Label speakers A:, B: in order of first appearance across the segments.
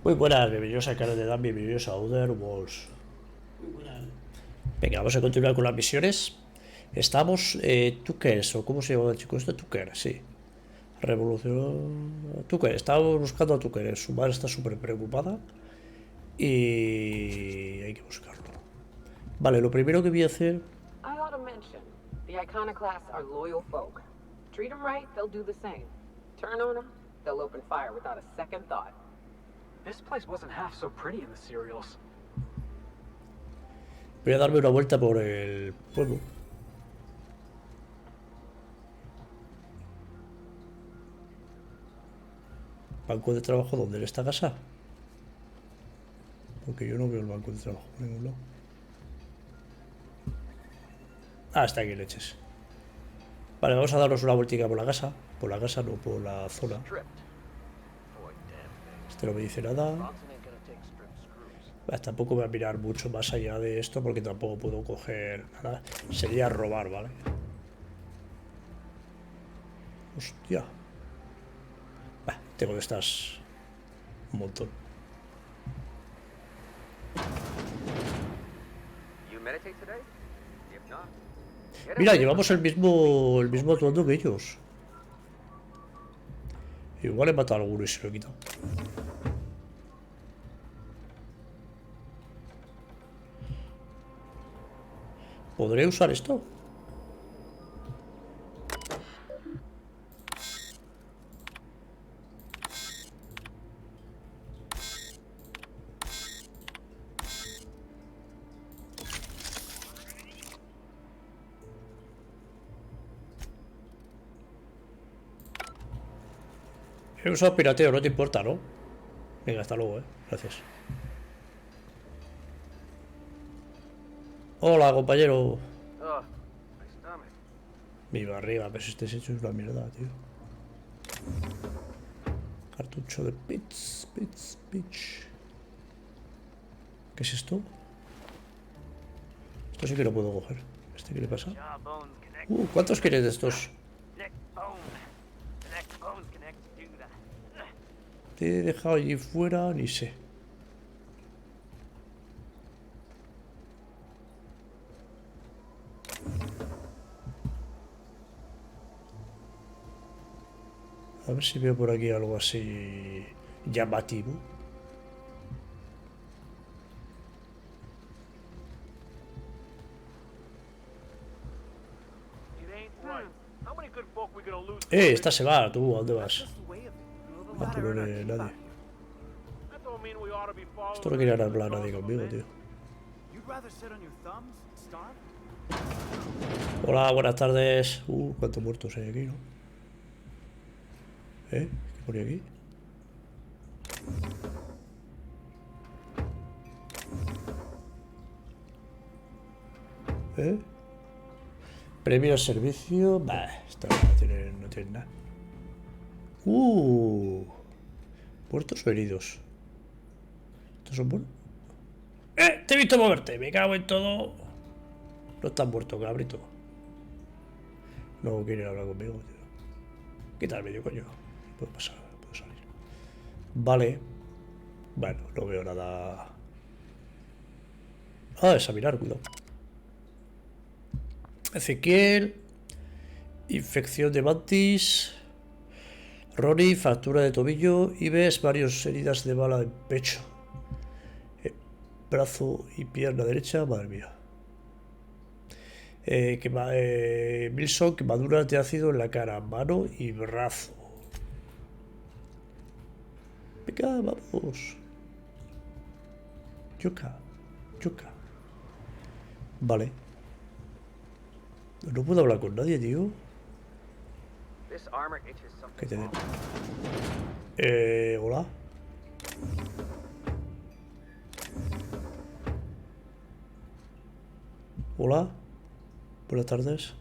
A: Muy buenas, bienvenidos al canal de Dan, bienvenidos a Outer Walls. Venga, vamos a continuar con las misiones. Estamos, Tuckers, o ¿cómo se llama el chico este? Tucker, sí. Revolución... Tucker, estábamos buscando a Tucker. Su madre está súper preocupada. Y hay que buscarlo. Vale, lo primero que voy a hacer...
B: I ought to mention, the Iconoclasts are loyal folk. Treat them right, they'll do the same. Turn on them, they'll open fire without a second thought.
C: This place wasn't half so pretty in the serials.
A: Voy a darme una vuelta por el pueblo. ¿Banco de trabajo dónde? ¿En esta casa? Porque yo no veo el banco de trabajo por ningún lado. Ah, está aquí, leches. Vale, vamos a darnos una vueltica por la casa. Por la casa, no por la zona. Este no me dice nada. Tampoco voy a mirar mucho más allá de esto porque tampoco puedo coger nada. Sería robar, ¿vale? Hostia. Tengo de estas un montón. Mira, llevamos el mismo atuendo que ellos. Igual he matado a alguno y se lo he quitado. ¿Podré usar esto? He usado pirateo, no te importa, ¿no? Venga, hasta luego, gracias. Hola, compañero. Mi barriga, pero si este hecho es una mierda, tío. Cartucho de pitch. ¿Qué es esto? Esto sí que lo puedo coger. ¿Este qué le pasa? ¿Cuántos quieres de estos? Te he dejado allí fuera, ni sé. A ver si veo por aquí algo así llamativo. Esta se va, tú, ¿a dónde vas? No, tú no eres nadie. Esto no quiere hablar nadie conmigo, tío. Hola, buenas tardes. Cuántos muertos hay aquí, ¿no? ¿Qué pone aquí? Premio al servicio. Bah, esto no tiene nada. Muertos o heridos. ¿Estos son buenos? Te he visto moverte. Me cago en todo. No estás muerto, cabrito. No quieren hablar conmigo, tío. Quita el medio, coño. Puedo pasar, puedo salir. Vale. Bueno, no veo nada. Examinar, cuidado. Ezequiel. Infección de mantis. Ronnie, fractura de tobillo. Y ves varias heridas de bala en pecho. Brazo y pierna derecha. Madre mía. Milson, quemaduras de ácido en la cara, mano y brazo. Venga, vamos. Yoka. Vale. No puedo hablar con nadie, tío. ¿Qué te den? Hola. Hola. Buenas tardes.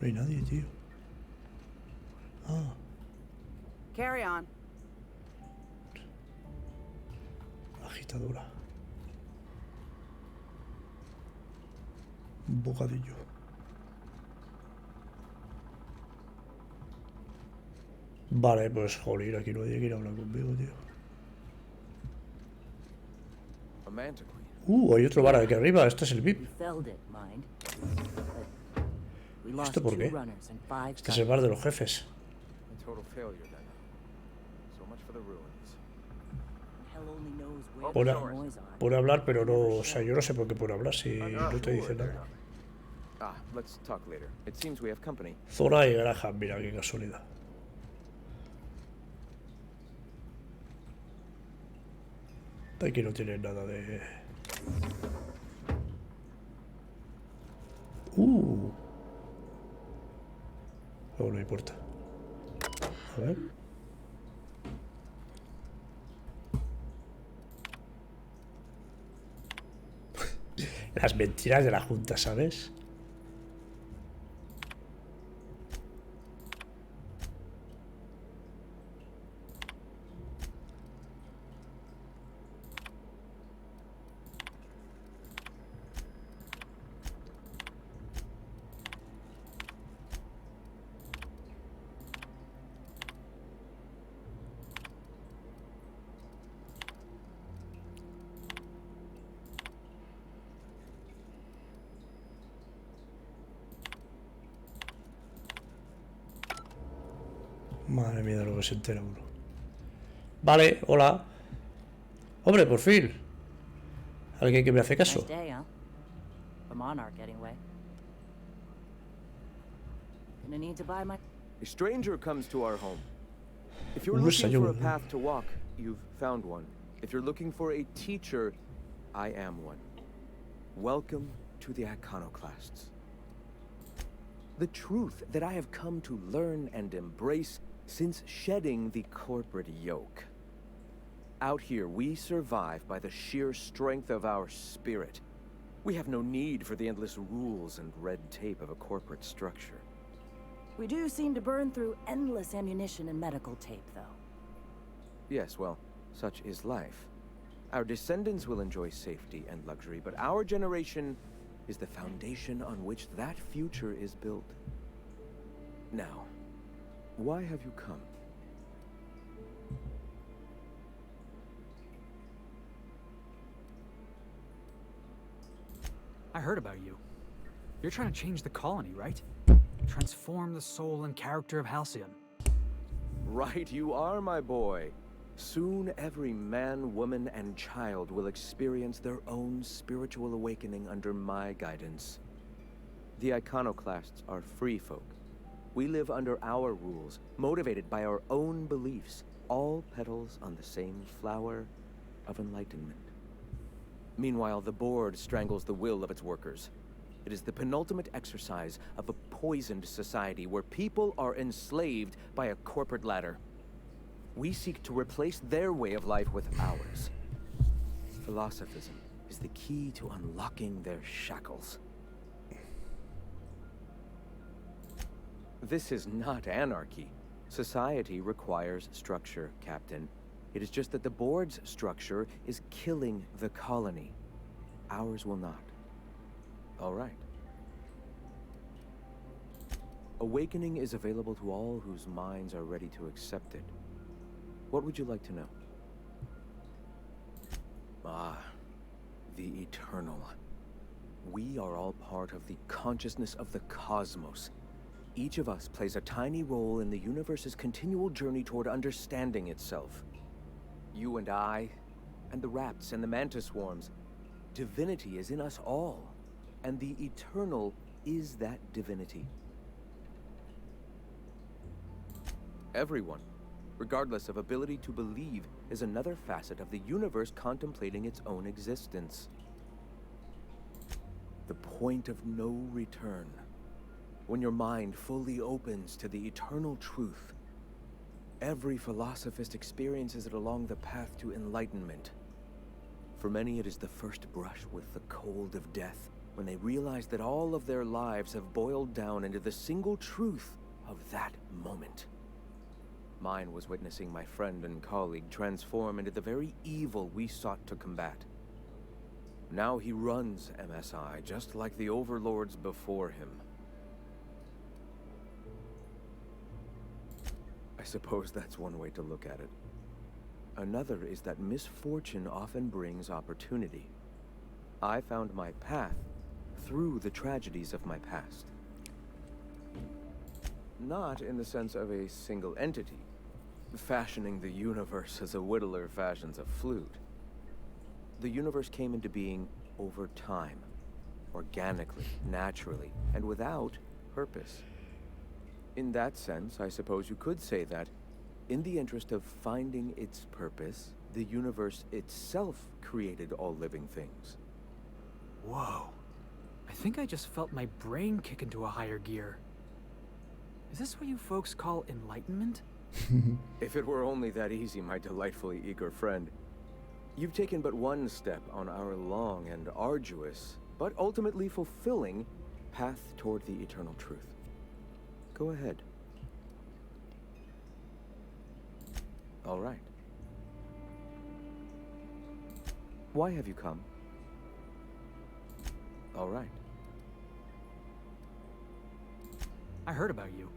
A: No hay nadie, tío.
D: Carry on.
A: Agitadora. Un bocadillo. Vale, pues joder, aquí no hay que ir a hablar conmigo, tío.
E: Manta Queen.
A: Hay otro bar aquí arriba. Este es el VIP.
F: We felled it, mind. But we lost
A: ¿Esto por
F: 2
A: qué?
F: runners and 5
A: Este es el bar de los jefes.
E: A total failure then. So much for the ruins.
F: Hell only knows where
A: Pone,
F: the noise are.
A: pone hablar, pero no... O sea, yo no sé por qué pone hablar si no te dice nada.
E: Ah, let's talk later. It seems we have company.
A: Zora y Graham, mira qué casualidad. Aquí no tiene nada de... No, no importa. A ver. Las mentiras de la Junta, ¿sabes? Madre mía de lo que se entera uno. Vale, hola. Hombre, por fin. Alguien que me hace caso.
F: Nice day, huh? For Monarch, anyway. Gonna need to buy my...
E: A stranger comes to our home. If you're
A: Un
E: looking for a
A: desayuno.
E: path to walk, you've found one. If you're looking for a teacher, I am one. Welcome to the Iconoclasts. The truth that I have come to learn and embrace since shedding the corporate yoke. Out here, we survive by the sheer strength of our spirit. We have no need for the endless rules and red tape of a corporate structure.
F: We do seem to burn through endless ammunition and medical tape, though.
E: Yes, well, such is life. Our descendants will enjoy safety and luxury, but our generation is the foundation on which that future is built. Now, why have you come?
C: I heard about you. You're trying to change the colony, right? Transform the soul and character of Halcyon.
E: Right you are, my boy. Soon every man, woman, and child will experience their own spiritual awakening under my guidance. The Iconoclasts are free folk. We live under our rules, motivated by our own beliefs, all petals on the same flower of enlightenment. Meanwhile, the board strangles the will of its workers. It is the penultimate exercise of a poisoned society where people are enslaved by a corporate ladder. We seek to replace their way of life with ours. Philosophism is the key to unlocking their shackles. This is not anarchy. Society requires structure, Captain. It is just that the board's structure is killing the colony. Ours will not. All right. Awakening is available to all whose minds are ready to accept it. What would you like to know? Ah, the Eternal. We are all part of the consciousness of the cosmos. Each of us plays a tiny role in the universe's continual journey toward understanding itself. You and I, and the rats and the mantis swarms. Divinity is in us all, and the Eternal is that divinity. Everyone, regardless of ability to believe, is another facet of the universe contemplating its own existence. The point of no return. When your mind fully opens to the eternal truth, every philosophist experiences it along the path to enlightenment. For many, it is the first brush with the cold of death, when they realize that all of their lives have boiled down into the single truth of that moment. Mine was witnessing my friend and colleague transform into the very evil we sought to combat. Now he runs MSI, just like the overlords before him. I suppose that's one way to look at it. Another is that misfortune often brings opportunity. I found my path through the tragedies of my past. Not in the sense of a single entity, fashioning the universe as a whittler fashions a flute. The universe came into being over time, organically, naturally, and without purpose. In that sense, I suppose you could say that, in the interest of finding its purpose, the universe itself created all living things.
C: Whoa. I think I just felt my brain kick into a higher gear. Is this what you folks call enlightenment?
E: If it were only that easy, my delightfully eager friend. You've taken but one step on our long and arduous, but ultimately fulfilling, path toward the eternal truth. Go ahead. All right. Why have you come? All right.
C: I heard about you.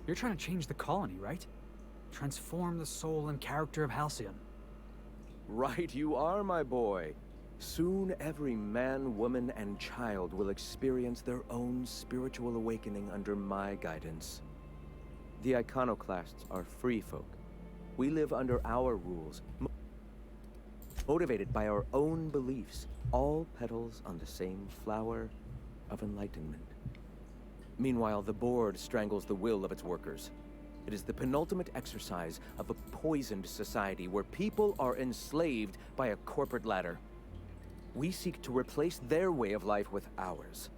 C: You're trying to change the colony, right? Transform the soul and character of Halcyon.
E: Right you are, my boy. Soon every man, woman, and child will experience their own spiritual awakening under my guidance. The iconoclasts are free folk. We live under our rules, motivated by our own beliefs, all petals on the same flower of enlightenment. Meanwhile, the board strangles the will of its workers. It is the penultimate exercise of a poisoned society where people are enslaved by a corporate ladder. We seek to replace their way of life with ours.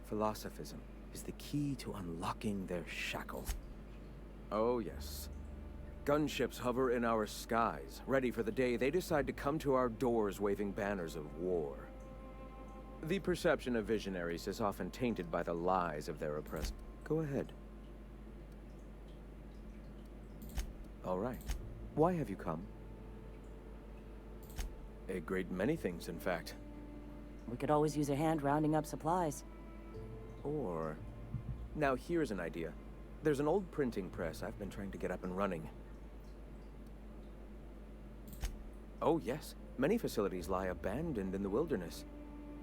E: Philosophism is the key to unlocking their shackles. Oh yes. Gunships hover in our skies, ready for the day they decide to come to our doors waving banners of war. The perception of visionaries is often tainted by the lies of their oppressors. Go ahead. All right. Why have you come? A great many things, in fact.
F: We could always use a hand rounding up supplies.
E: Or... Now here's an idea. There's an old printing press I've been trying to get up and running. Oh yes, many facilities lie abandoned in the wilderness.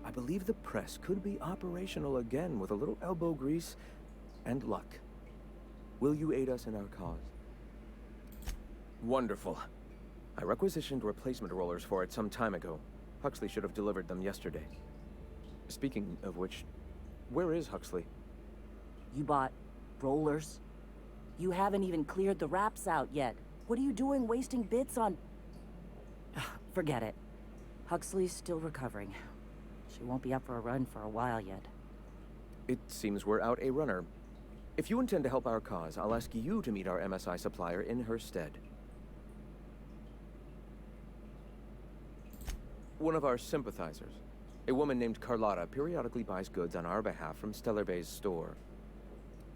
E: I believe the press could be operational again with a little elbow grease and luck. Will you aid us in our cause? Wonderful. I requisitioned replacement rollers for it some time ago. Huxley should have delivered them yesterday. Speaking of which, where is Huxley?
F: You bought rollers? You haven't even cleared the wraps out yet. What are you doing wasting bits on... Forget it. Huxley's still recovering. She won't be up for a run for a while yet.
E: It seems we're out a runner. If you intend to help our cause, I'll ask you to meet our MSI supplier in her stead. One of our sympathizers, a woman named Carlotta, periodically buys goods on our behalf from Stellar Bay's store.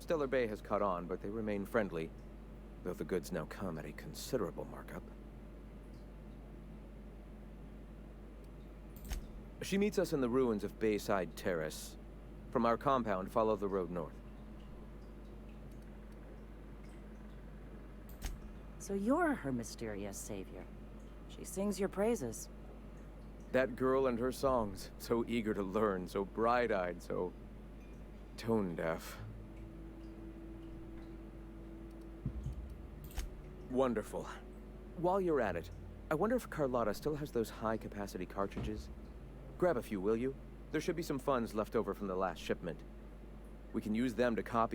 E: Stellar Bay has caught on, but they remain friendly, though the goods now come at a considerable markup. She meets us in the ruins of Bayside Terrace. From our compound, follow the road north.
F: So you're her mysterious savior. She sings your praises.
E: That girl and her songs, so eager to learn, so bright-eyed, so tone-deaf. Wonderful. While you're at it, I wonder if Carlotta still has those high-capacity cartridges? Grab a few, will you? There should be some funds left over from the last shipment. We can use them to copy...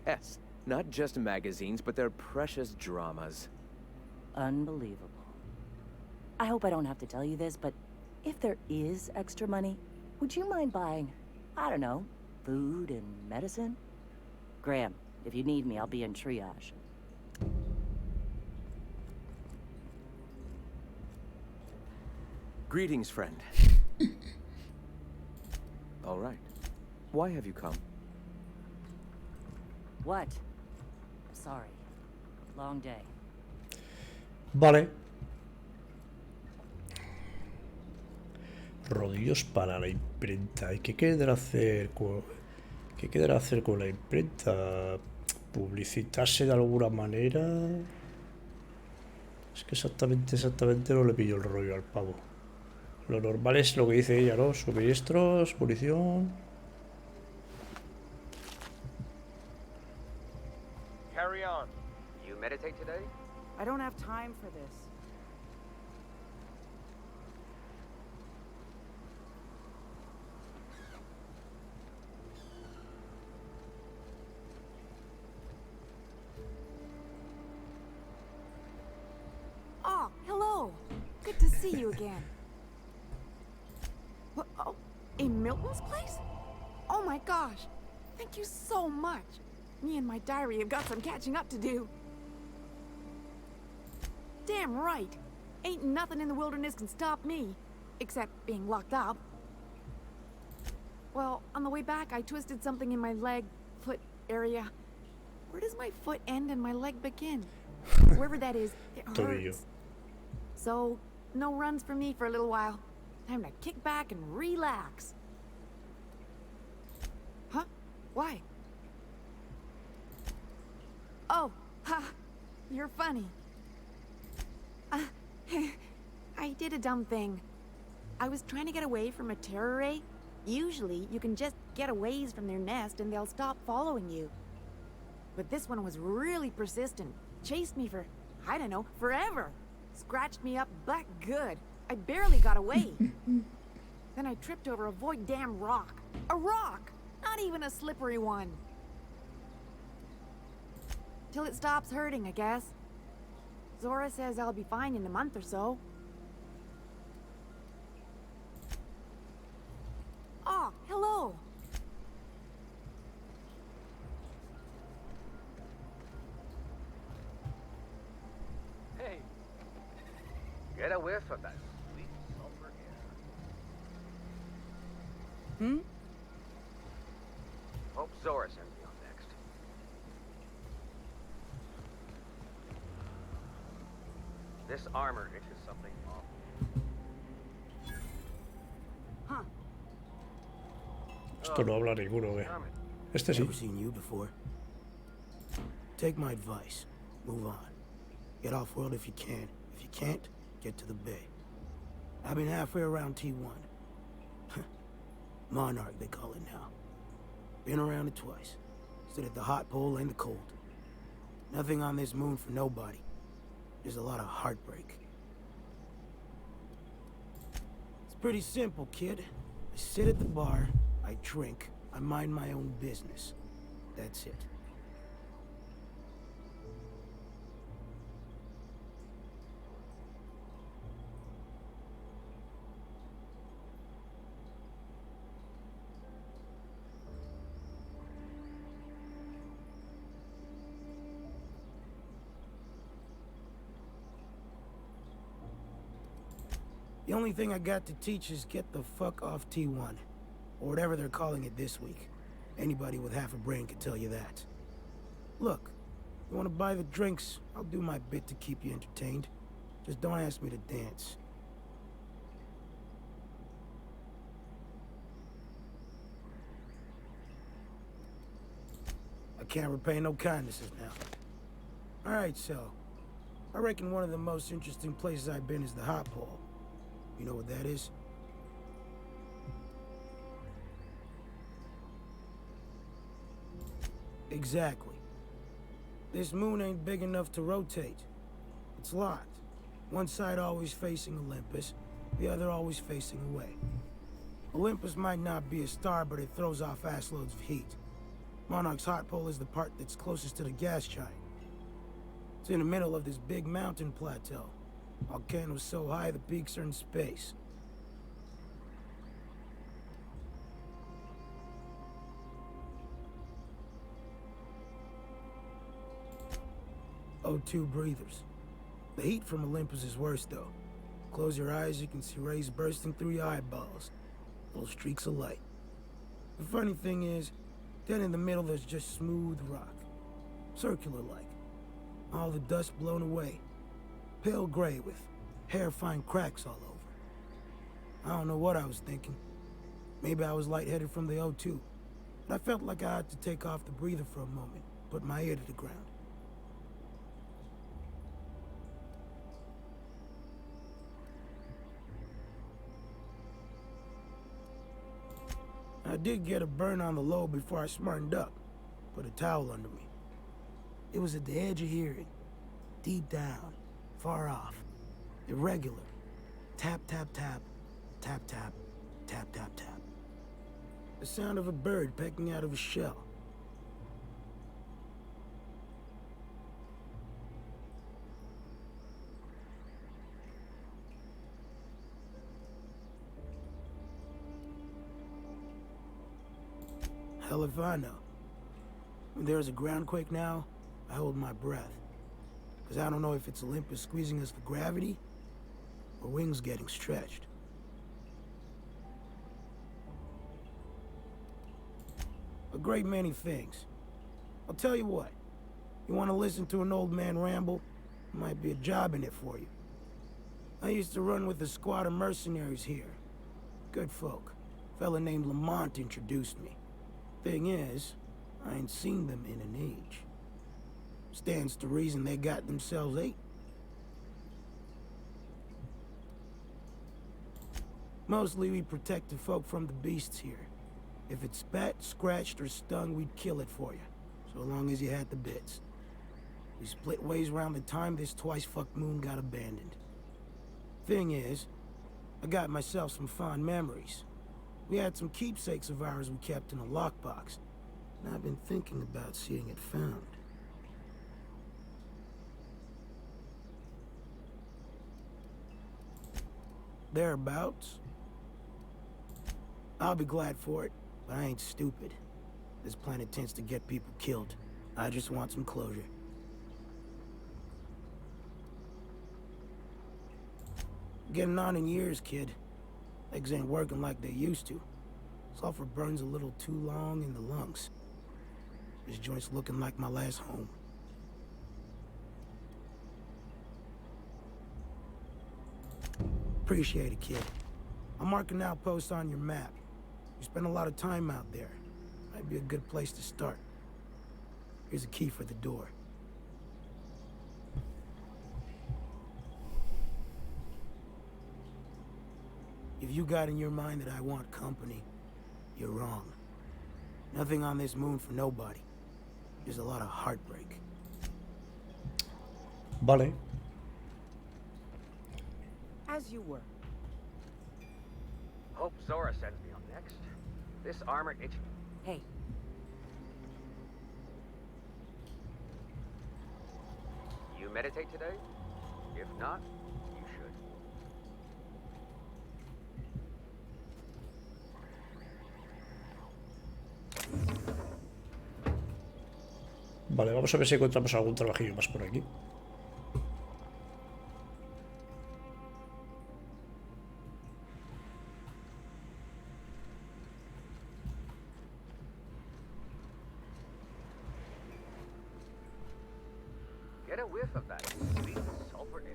E: Yes, not just magazines, but their precious dramas.
F: Unbelievable. I hope I don't have to tell you this, but if there is extra money, would you mind buying, I don't know, food and medicine? Graham, if you need me, I'll be in triage.
E: Greetings, friend. All right. Why have you come?
F: What? Sorry. Long day.
A: Vale. Rodillos para la imprenta. ¿Y qué quedará hacer con la imprenta? Publicitarse de alguna manera. Es que exactamente no le pillo el rollo al pavo. Lo normal es lo que dice ella, ¿no? Suministros, munición.
E: Carry on. You meditate today?
D: I don't have time for this.
G: Oh, hello. Good to see you again. What, oh, in Milton's place? Oh my gosh. Thank you so much. Me and my diary have got some catching up to do. Damn right. Ain't nothing in the wilderness can stop me. Except being locked up. Well, on the way back, I twisted something in my leg, foot area. Where does my foot end and my leg begin? Wherever that is, it
A: Tobillo.
G: hurts. So, no runs for me for a little while. Time to kick back and relax. Huh? Why? Oh, ha! You're funny. I did a dumb thing. I was trying to get away from a terror ray. Usually, you can just get a ways from their nest and they'll stop following you. But this one was really persistent. Chased me for, I don't know, forever. Scratched me up black good. I barely got away. Then I tripped over a void damn rock. A rock! Not even a slippery one. Till it stops hurting, I guess. Zora says I'll be fine in a month or so. Oh, hello.
E: Hey. Get a whiff of that sweet sulfur air.
D: Hmm?
E: Hope Zora sends me on next. This armor itches something off.
D: Huh.
A: Esto no habla ninguno, ¿eh? Este sí.
H: Never seen you before. Take my advice. Move on. Get off world if you can. If you can't, get to the bay. I've been halfway around T1. Monarch, they call it now. Been around it twice. Stood at the hot pole and the cold. Nothing on this moon for nobody. There's a lot of heartbreak. It's pretty simple, kid. I sit at the bar, I drink, I mind my own business. That's it. The only thing I got to teach is get the fuck off T1. Or whatever they're calling it this week. Anybody with half a brain could tell you that. Look, you want to buy the drinks, I'll do my bit to keep you entertained. Just don't ask me to dance. I can't repay no kindnesses now. Alright, so. I reckon one of the most interesting places I've been is the hot pole. You know what that is? Exactly. This moon ain't big enough to rotate. It's locked. One side always facing Olympus, the other always facing away. Olympus might not be a star, but it throws off ass loads of heat. Monarch's hot pole is the part that's closest to the gas giant. It's in the middle of this big mountain plateau. Volcano's so high the peaks are in space. O2 breathers. The heat from Olympus is worse though. Close your eyes, you can see rays bursting through your eyeballs. Little streaks of light. The funny thing is, then in the middle there's just smooth rock. Circular-like. All the dust blown away. Pale gray with hair-fine cracks all over. I don't know what I was thinking. Maybe I was lightheaded from the O2. But I felt like I had to take off the breather for a moment. put my ear to the ground. I did get a burn on the low before I smartened up. Put a towel under me. It was at the edge of hearing. Deep down. Far off. Irregular. Tap, tap, tap. Tap, tap. Tap, tap, tap. The sound of a bird pecking out of a shell. Hell if I know. When there's a groundquake now, I hold my breath. Because I don't know if it's Olympus squeezing us for gravity, or wings getting stretched. A great many things. I'll tell you what. You want to listen to an old man ramble? Might be a job in it for you. I used to run with a squad of mercenaries here. Good folk. A fella named Lamont introduced me. Thing is, I ain't seen them in an age. Stands to reason they got themselves ate. Mostly we protected folk from the beasts here. If it spat, scratched, or stung, we'd kill it for you. So long as you had the bits. We split ways around the time this twice-fucked moon got abandoned. Thing is, I got myself some fond memories. We had some keepsakes of ours we kept in a lockbox, and I've been thinking about seeing it found. Thereabouts. I'll be glad for it, but I ain't stupid. This planet tends to get people killed. I just want some closure. Getting on in years, kid. Legs ain't working like they used to. Sulfur burns a little too long in the lungs. This joint's looking like my last home. Appreciate it, kid. I'm marking outposts on your map. You spend a lot of time out there. Might be a good place to start. Here's a key for the door. If you got in your mind that I want company, you're wrong. Nothing on this moon for nobody. There's a lot of heartbreak.
A: Vale.
D: As you were.
I: Hope Zora sends me on next. This armor itch.
F: Hey,
I: You meditate today? If not, you should.
A: Vale, vamos a ver si encontramos algún trabajillo más por aquí.
I: Get a whiff of that sweet sulfur air.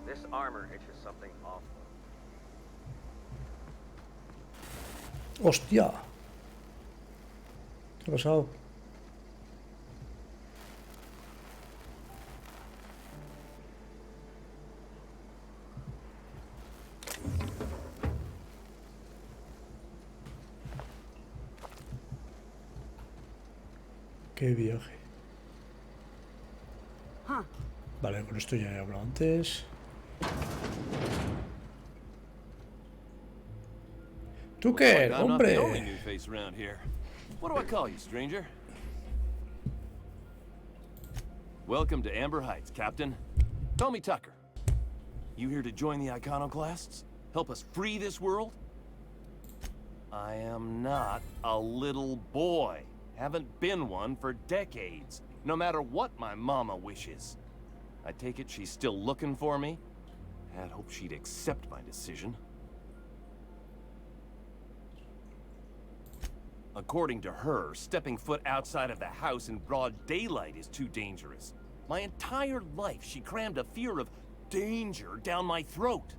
I: This armor itches something awful.
A: ¡Hostia! ¿Qué ha pasado? Qué viaje.
D: Huh.
A: Vale, con esto ya he hablado antes. ¿Tú qué,
J: I'm not the only
A: hombre?
J: new face around here. What do I call you, stranger? Welcome to Amber Heights, Captain. Call me Tucker. You here to join the iconoclasts? Help us free this world? I am not a little boy. Haven't been one for decades, no matter what my mama wishes. I take it she's still looking for me? I'd hope she'd accept my decision. According to her, stepping foot outside of the house in broad daylight is too dangerous. My entire life, she crammed a fear of danger down my throat.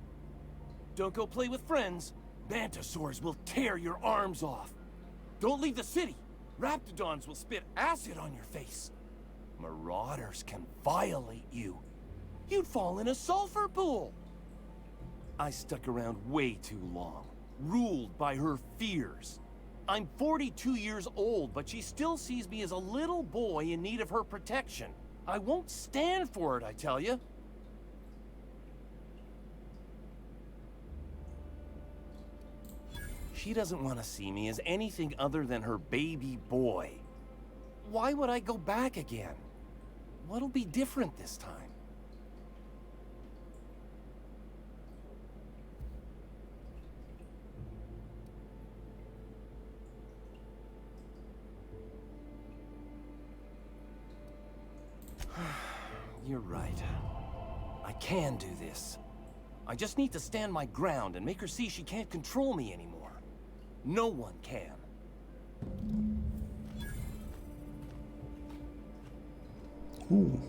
J: Don't go play with friends. Mantisaurs will tear your arms off. Don't leave the city. Raptidons will spit acid on your face. Marauders can violate you. You'd fall in a sulfur pool. I stuck around way too long, ruled by her fears. I'm 42 years old, but she still sees me as a little boy in need of her protection. I won't stand for it, I tell you. She doesn't want to see me as anything other than her baby boy. Why would I go back again? What'll be different this time? You're right. I can do this. I just need to stand my ground and make her see she can't control me anymore. No one can.
A: Ooh.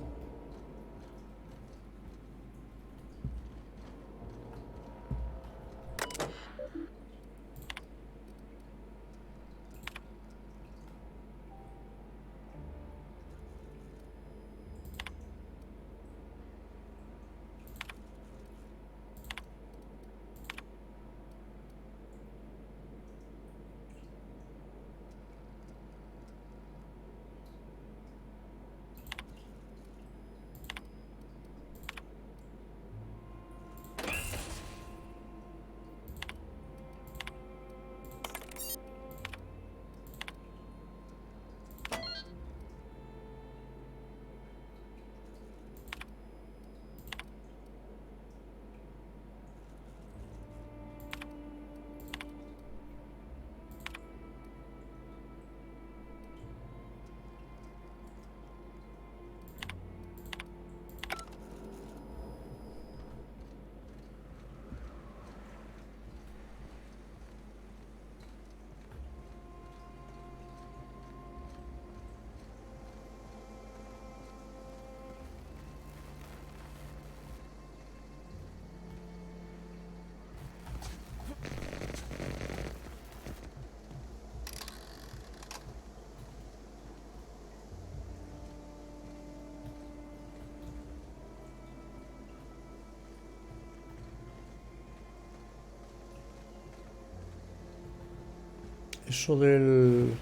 A: Eso del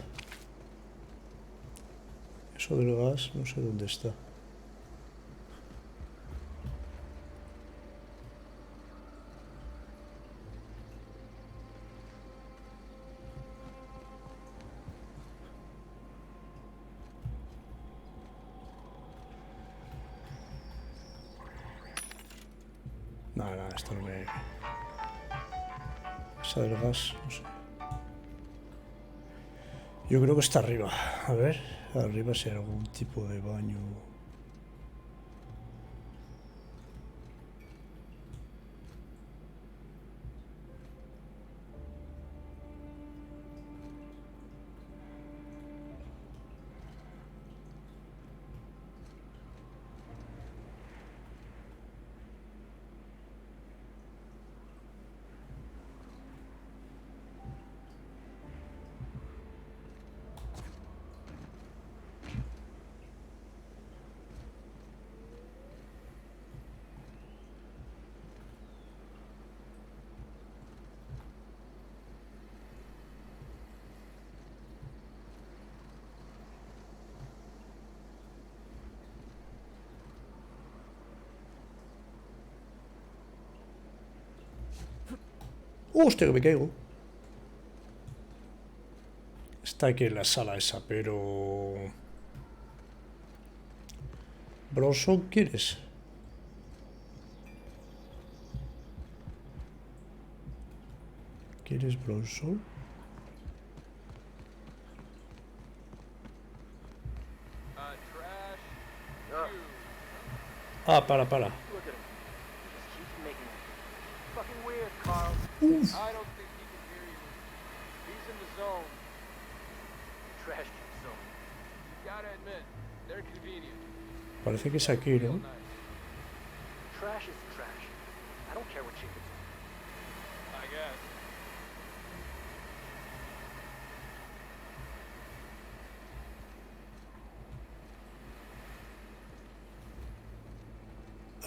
A: gas, no sé dónde está. Nada, esto no me... Esa del gas, no sé. Yo creo que está arriba. A ver, arriba si hay algún tipo de baño. ¡Hostia, que me caigo! Está aquí en la sala esa, pero... ¿Bronson quieres? ¿Quieres Bronson? Ah, para.
K: I don't think he can hear you. He's in the zone.
C: admit, they're convenient.
A: Parece que es aquí,
C: Real
A: ¿no?
C: nice. Trash is trash. I don't care what you do. I guess.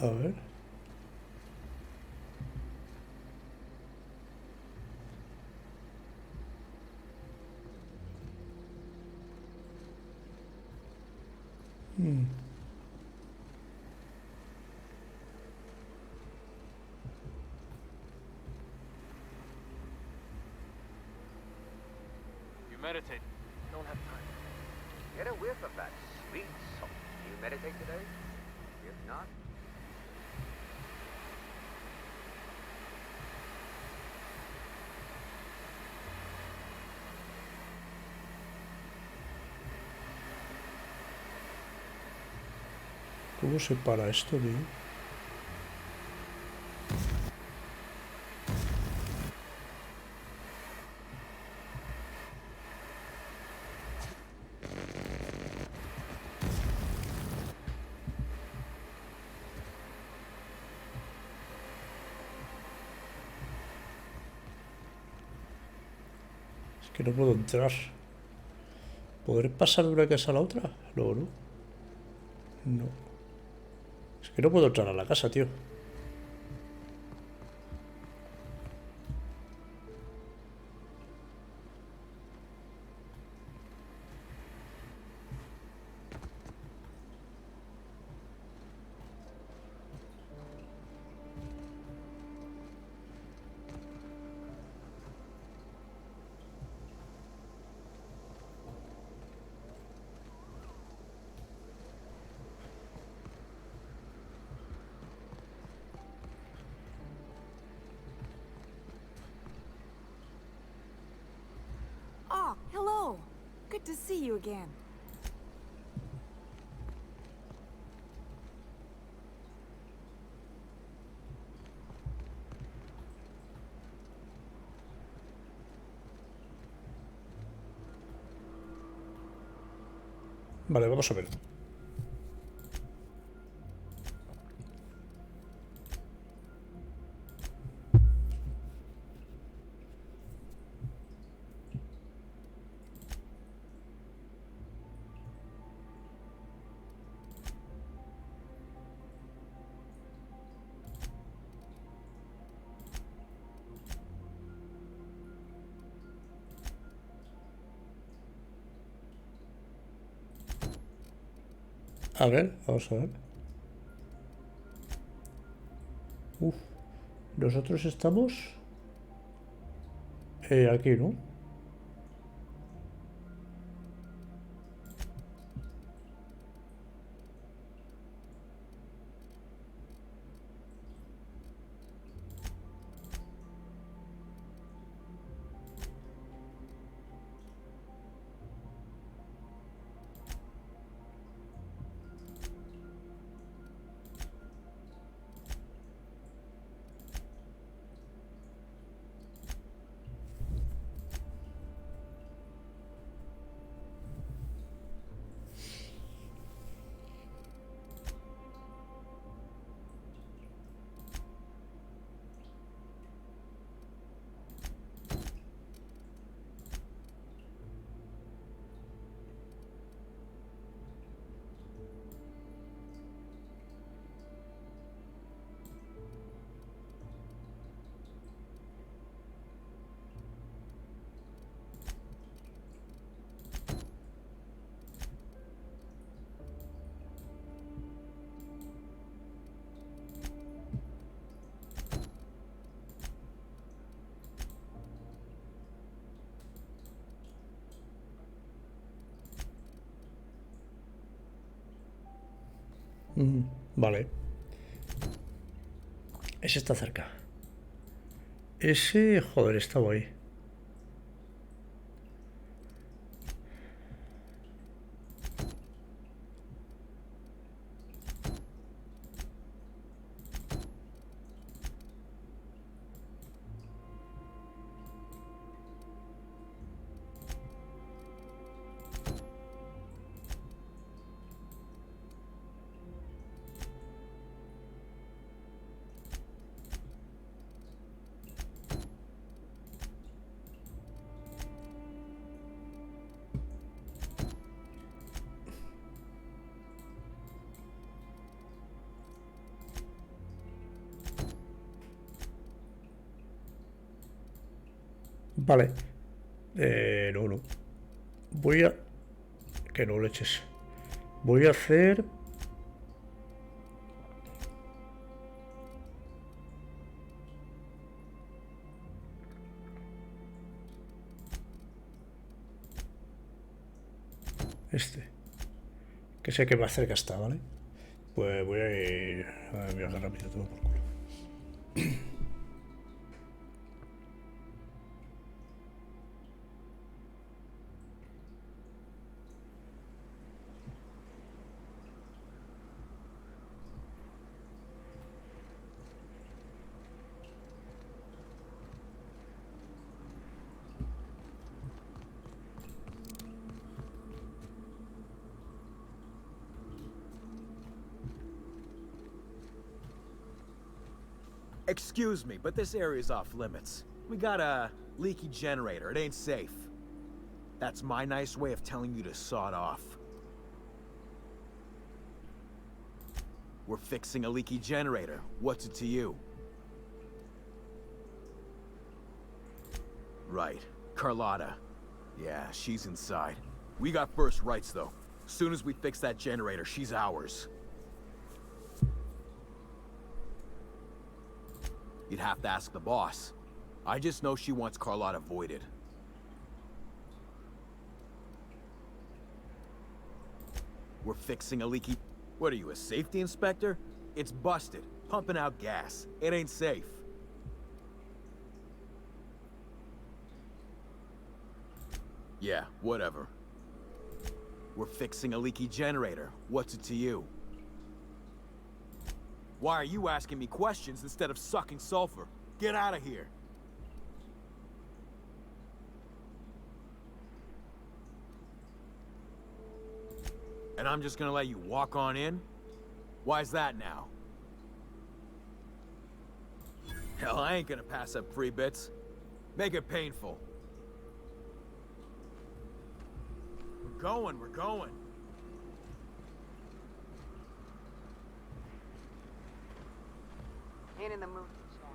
A: A ver.
C: You meditate.
I: Don't have time. Get a whiff of that sweet salt. You meditate today? If not,
A: ¿Cómo se para esto, tío? Es que no puedo entrar. ¿Podré pasar de una casa a la otra? No, no. No. Es que no puedo entrar a la casa, tío.
G: Oh, hello. Good to see you again.
A: Vale, vamos a ver. A ver, vamos a ver. Uf. Nosotros estamos... aquí, ¿no? Vale. Ese está cerca. Ese, joder, estaba ahí. Vale. No. Voy a... Que no leches. Voy a hacer... Este. Que sé que más cerca está, ¿vale? Pues voy a ir a viajar rápido, todo por culo.
E: Excuse me, but this area's off limits. We got a leaky generator. It ain't safe. That's my nice way of telling you to sod off. We're fixing a leaky generator. What's it to you? Right. Carlotta. Yeah, she's inside. We got first rights, though. Soon as we fix that generator, she's ours. You'd have to ask the boss. I just know she wants Carlotta voided. We're fixing a leaky... What are you, a safety inspector? It's busted, pumping out gas. It ain't safe. Yeah, whatever. We're fixing a leaky generator. What's it to you? Why are you asking me questions instead of sucking sulfur? Get out of here. And I'm just gonna let you walk on in? Why's that now? Hell, I ain't gonna pass up free bits. Make it painful. We're going.
B: Ain't in the mood to chat.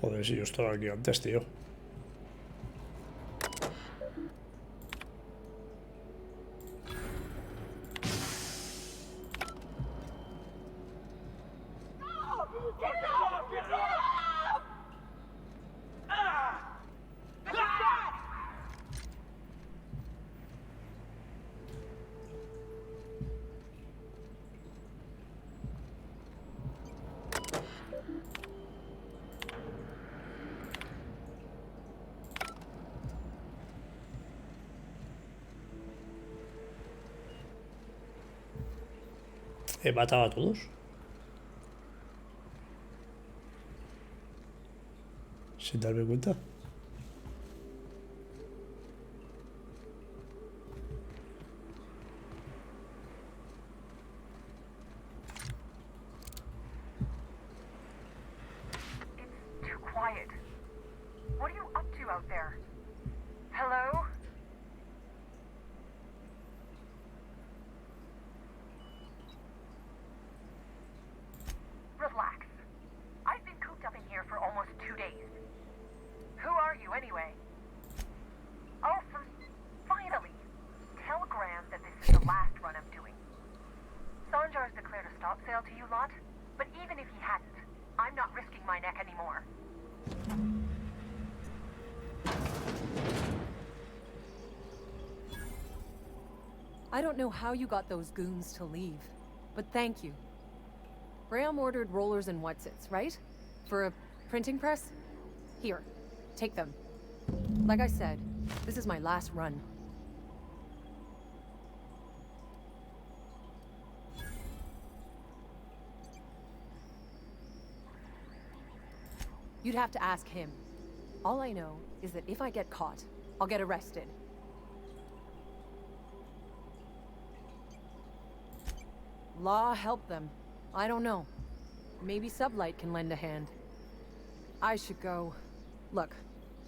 A: Joder, si yo estaba aquí antes, tío. He matado a todos. Sin darme cuenta.
K: It's too quiet. What are you up to out there? Hello? Relax. I've been cooped up in here for almost 2 days. Who are you, anyway? Oh, finally! Tell Graham that this is the last run I'm doing. Sanjar's declared a stop sale to you lot, but even if he hadn't, I'm not risking my neck anymore.
L: I don't know how you got those goons to leave, but thank you. Graham ordered rollers and whatsits, right? For a printing press? Here, take them. Like I said, this is my last run. You'd have to ask him. All I know is that if I get caught, I'll get arrested. Law help them. I don't know. Maybe Sublight can lend a hand. I should go. Look,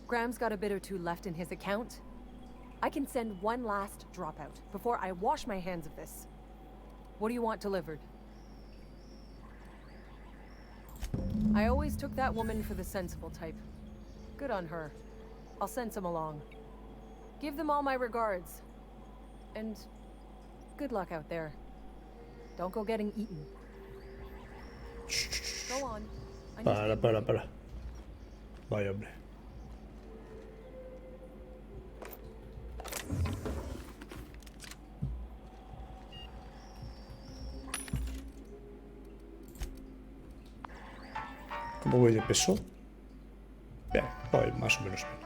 L: Graham's got a bit or two left in his account, I can send one last dropout before I wash my hands of this. What do you want delivered? I always took that woman for the sensible type. Good on her. I'll send some along. Give them all my regards. And good luck out there. Don't go getting eaten. Go on. I need to be
A: Para. Vaya, hombre. ¿Cómo voy de peso? Bien, voy más o menos bien.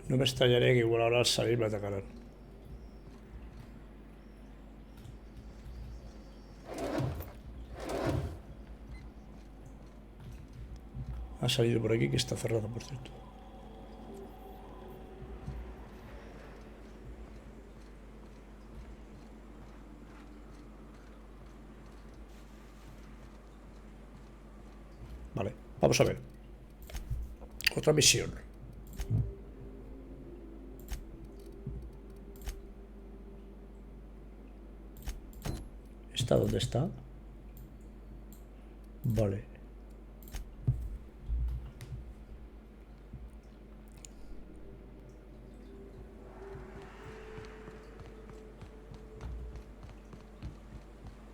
A: No me extrañaría que igual ahora al salir me atacarán. Ha salido por aquí, que está cerrado, por cierto. Vale, vamos a ver. Otra misión. ¿Esta dónde está? Vale.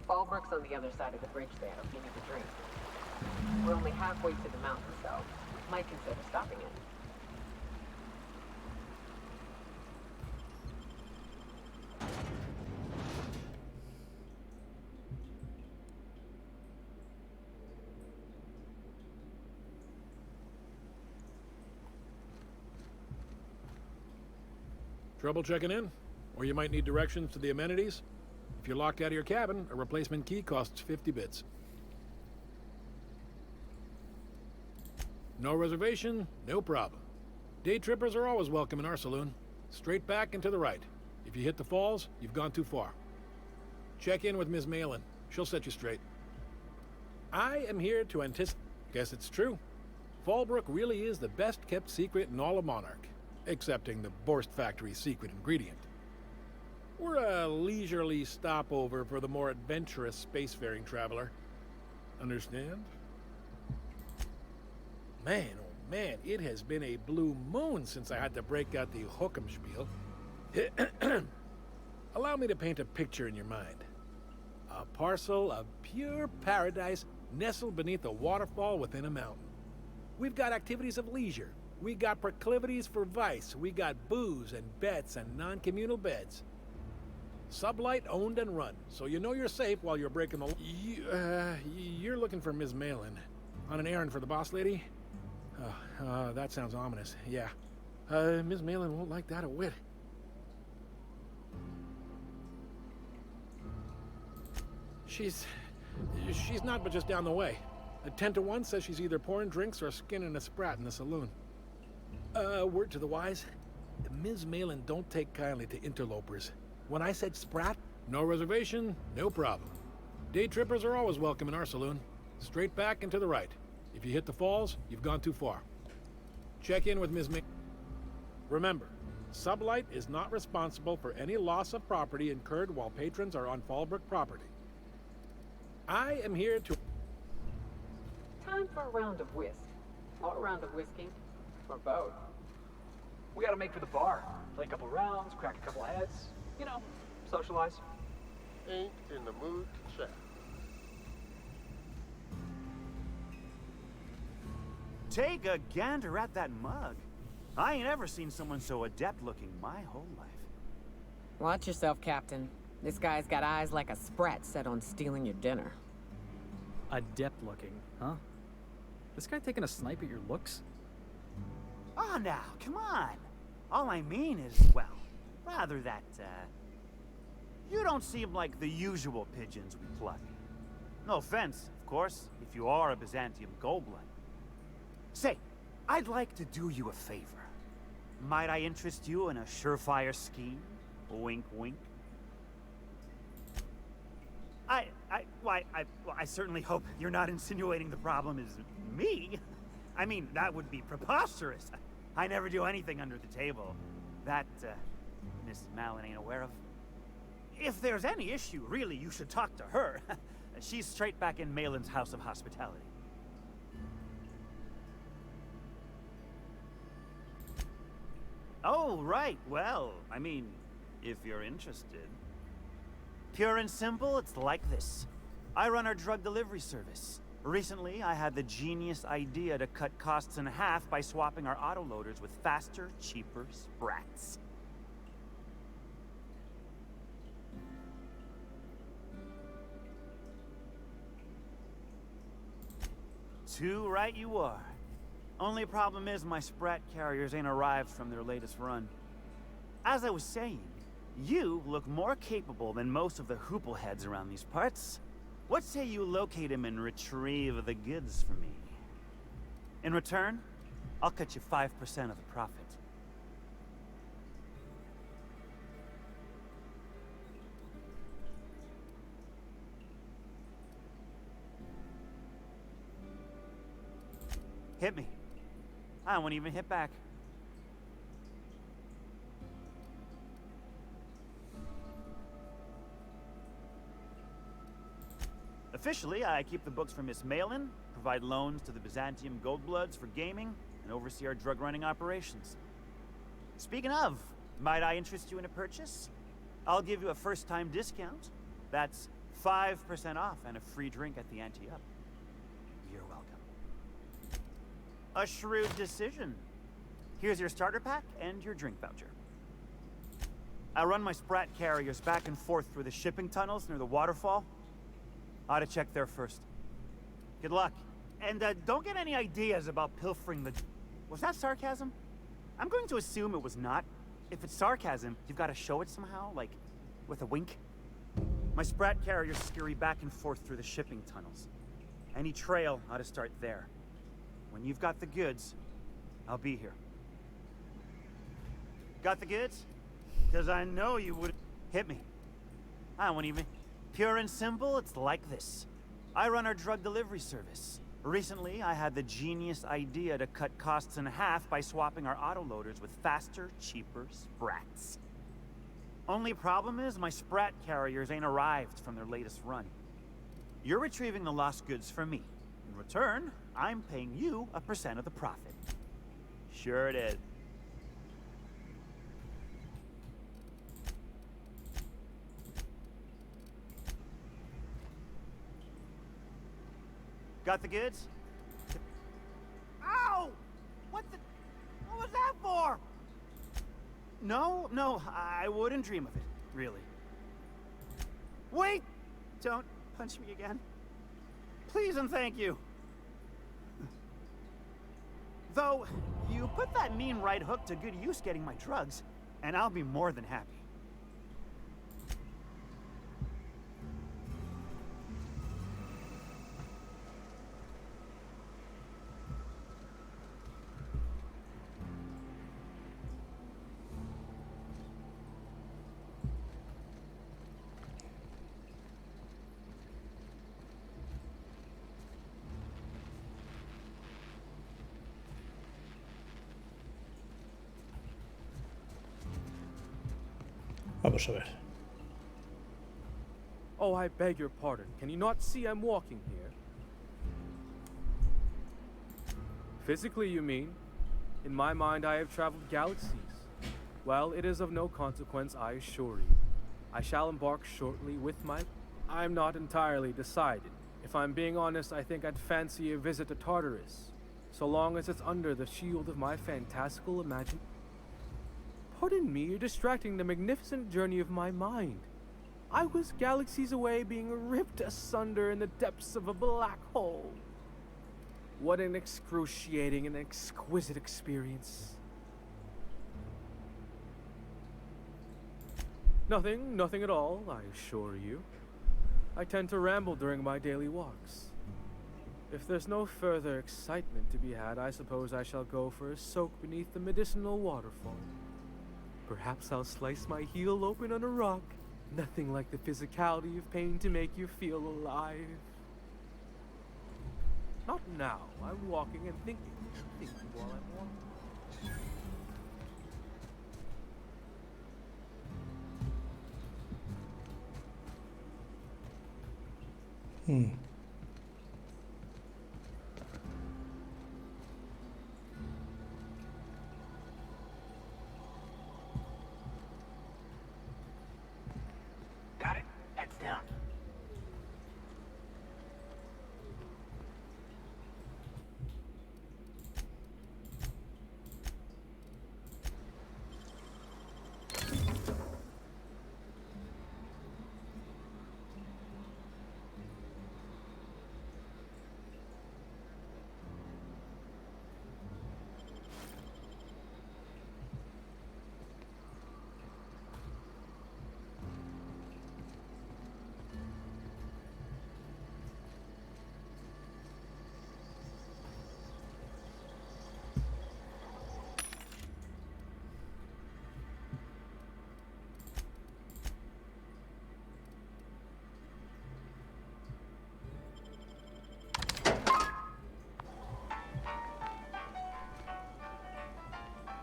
B: Fallbrook's on the other side of the bridge there if you need a drink. We're only halfway to the mountain, so might consider stopping it.
M: Trouble checking in? Or you might need directions to the amenities? If you're locked out of your cabin, a replacement key costs 50 bits. No reservation, no problem. Day trippers are always welcome in our saloon. Straight back and to the right. If you hit the falls, you've gone too far. Check in with Ms. Malin. She'll set you straight. I am here to anticipate. Guess it's true. Fallbrook really is the best kept secret in all of Monarch. Excepting the Borst Factory's secret ingredient. We're a leisurely stopover for the more adventurous spacefaring traveler. Understand? Man, oh man, it has been a blue moon since I had to break out the hook'em spiel. Allow me to paint a picture in your mind. A parcel of pure paradise nestled beneath a waterfall within a mountain. We've got activities of leisure. We got proclivities for vice. We got booze and bets and non-communal beds. Sublight owned and run, so you know you're safe while you're breaking the law. You're looking for Ms. Malin. On an errand for the boss lady? That sounds ominous, yeah. Ms. Malin won't like that a whit. She's not but just down the way. A 10 to 1 says she's either pouring drinks or skinning a sprat in the saloon. Word to the wise, Ms. Malin don't take kindly to interlopers. When I said sprat, no reservation, no problem. Day trippers are always welcome in our saloon. Straight back and to the right. If you hit the falls, you've gone too far. Check in with Ms. Malin. Remember, Sublight is not responsible for any loss of property incurred while patrons are on Fallbrook property. I am here to...
B: Time for a round of whist. Or a round of whiskey. Or both.
N: We gotta make for the bar. Play a couple rounds, crack a couple heads. You know, socialize.
O: Ain't in the mood to chat.
P: Take a gander at that mug. I ain't ever seen someone so adept looking my whole life.
B: Watch yourself, Captain. This guy's got eyes like a sprat set on stealing your dinner.
C: Adept looking, huh? This guy taking a snipe at your looks?
P: Oh, now, come on. All I mean is, well, rather that, you don't seem like the usual pigeons we pluck. No offense, of course, if you are a Byzantium goldblood. Say, I'd like to do you a favor. Might I interest you in a surefire scheme? Wink, wink. I certainly hope you're not insinuating the problem is me. I mean, that would be preposterous. I never do anything under the table. That, Miss Malin ain't aware of. If there's any issue, really, you should talk to her. She's straight back in Malin's House of Hospitality. Oh, right. Well, I mean, if you're interested. Pure and simple, it's like this. I run our drug delivery service. Recently, I had the genius idea to cut costs in half by swapping our autoloaders with faster, cheaper sprats. Too right you are. Only problem is my sprat carriers ain't arrived from their latest run. As I was saying, you look more capable than most of the hoople heads around these parts. What say you locate him and retrieve the goods for me? In return, I'll cut you 5% of the profit. Hit me. I won't even hit back. Officially, I keep the books for Miss Malin, provide loans to the Byzantium Goldbloods for gaming, and oversee our drug-running operations. Speaking of, might I interest you in a purchase? I'll give you a first-time discount. That's 5% off and a free drink at the ante-up. You're welcome. A shrewd decision. Here's your starter pack and your drink voucher. I run my sprat carriers back and forth through the shipping tunnels near the waterfall. Ought to check there first. Good luck. And don't get any ideas about pilfering the... Was that sarcasm? I'm going to assume it was not. If it's sarcasm, you've got to show it somehow, like with a wink. My sprat carriers scurry back and forth through the shipping tunnels. Any trail ought to start there. When you've got the goods, I'll be here. Got the goods? Because I know you would... Hit me. I won't even... Pure and simple, it's like this. I run our drug delivery service. Recently, I had the genius idea to cut costs in half by swapping our autoloaders with faster, cheaper sprats. Only problem is my sprat carriers ain't arrived from their latest run. You're retrieving the lost goods for me. In return, I'm paying you a % of the profit. Sure it is. Got the goods? Ow! What was that for? No, I wouldn't dream of it, really. Wait! Don't punch me again. Please and thank you. Though, you put that mean right hook to good use getting my drugs, and I'll be more than happy.
A: Vamos a ver.
Q: Oh, I beg your pardon. Can you not see I'm walking here? Physically, you mean? In my mind, I have traveled galaxies. Well, it is of no consequence, I assure you. I shall embark shortly with my... I'm not entirely decided. If I'm being honest, I think I'd fancy a visit to Tartarus, so long as it's under the shield of my fantastical imagination. Pardon me, you're distracting the magnificent journey of my mind. I was galaxies away being ripped asunder in the depths of a black hole. What an excruciating and exquisite experience. Nothing at all, I assure you. I tend to ramble during my daily walks. If there's no further excitement to be had, I suppose I shall go for a soak beneath the medicinal waterfall. Perhaps I'll slice my heel open on a rock. Nothing like the physicality of pain to make you feel alive. Not now. I'm walking and thinking while I'm walking.
N: Got it? Heads down.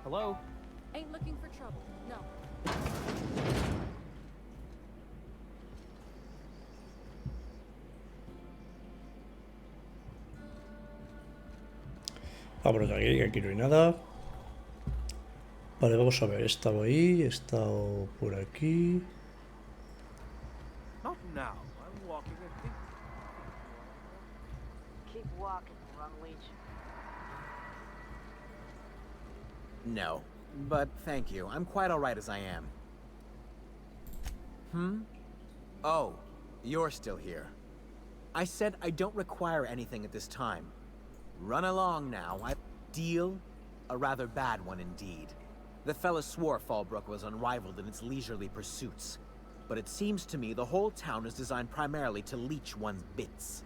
C: Hello?
L: Ain't looking for trouble. No.
A: Vámonos de aquí, que aquí no hay nada. Vale, vamos a ver. He estado ahí, he estado por aquí.
Q: Not now. I'm walking and thinking.
D: Keep walking, Run Leech.
R: No, but thank you. I'm quite alright as I am. Oh, you're still here. I said I don't require anything at this time. Run along now. Deal? A rather bad one indeed. The fella swore Fallbrook was unrivaled in its leisurely pursuits. But it seems to me the whole town is designed primarily to leech one's bits.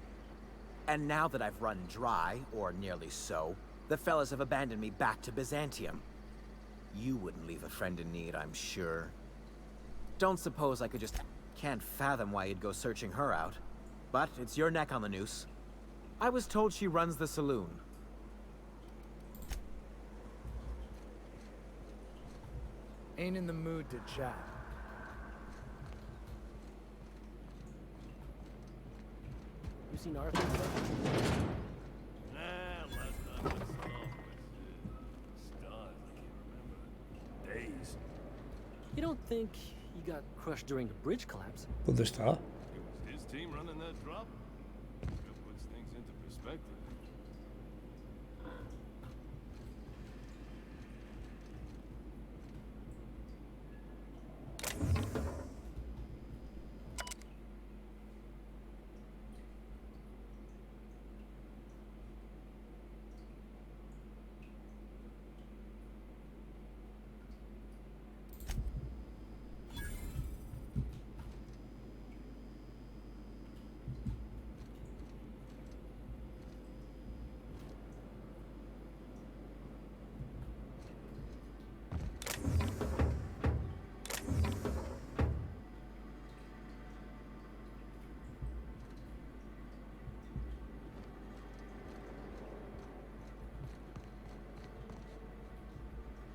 R: And now that I've run dry, or nearly so, the fellas have abandoned me back to Byzantium. You wouldn't leave a friend in need, I'm sure. Don't suppose I could just... Can't fathom why you'd go searching her out. But it's your neck on the noose. I was told she runs the saloon.
C: Ain't in the mood to chat. You seen Arthur today?
J: Nah, last time I saw him was stars. I can't remember. Days.
S: You don't think he got crushed during the bridge collapse?
A: ¿Dónde está?
J: It was his team running that drop. That puts things into perspective.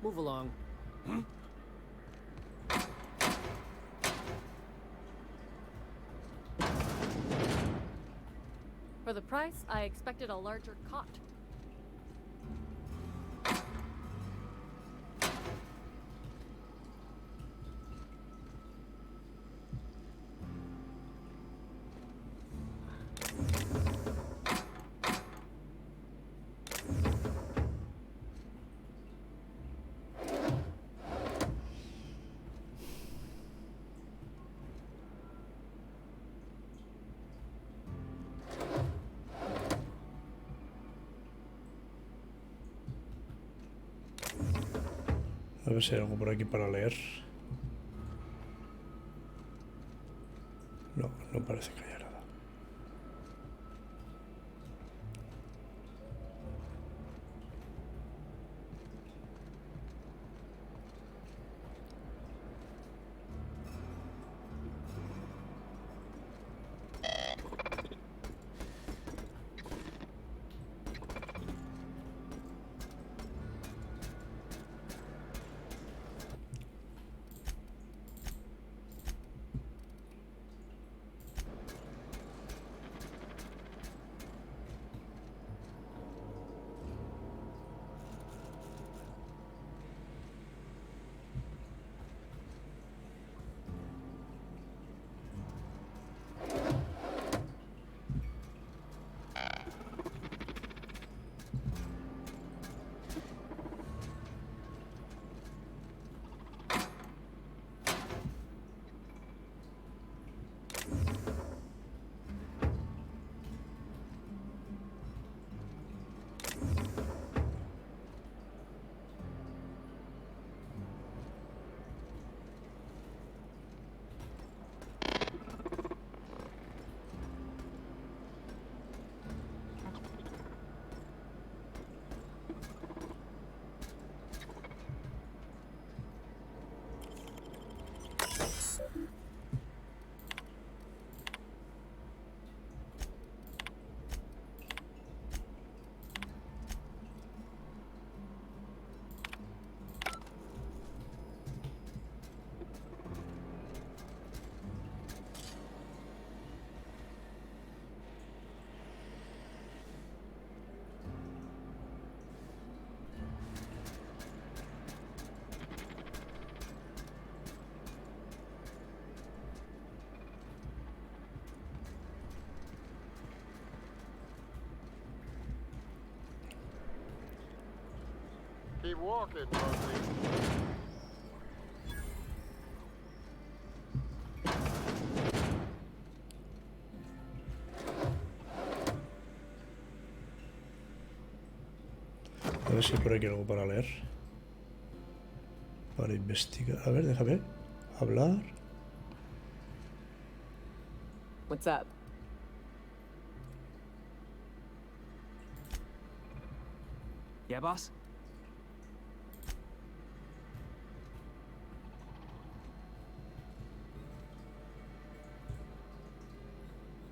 S: Move along.
L: For the price, I expected a larger cot.
A: A ver si hay algo por aquí para leer. No, no parece que haya nada.
O: Keep walking, Rosie.
A: A ver si por aquí hay algo para leer. Para investigar. A ver, déjame hablar.
B: What's up?
C: Yeah, boss?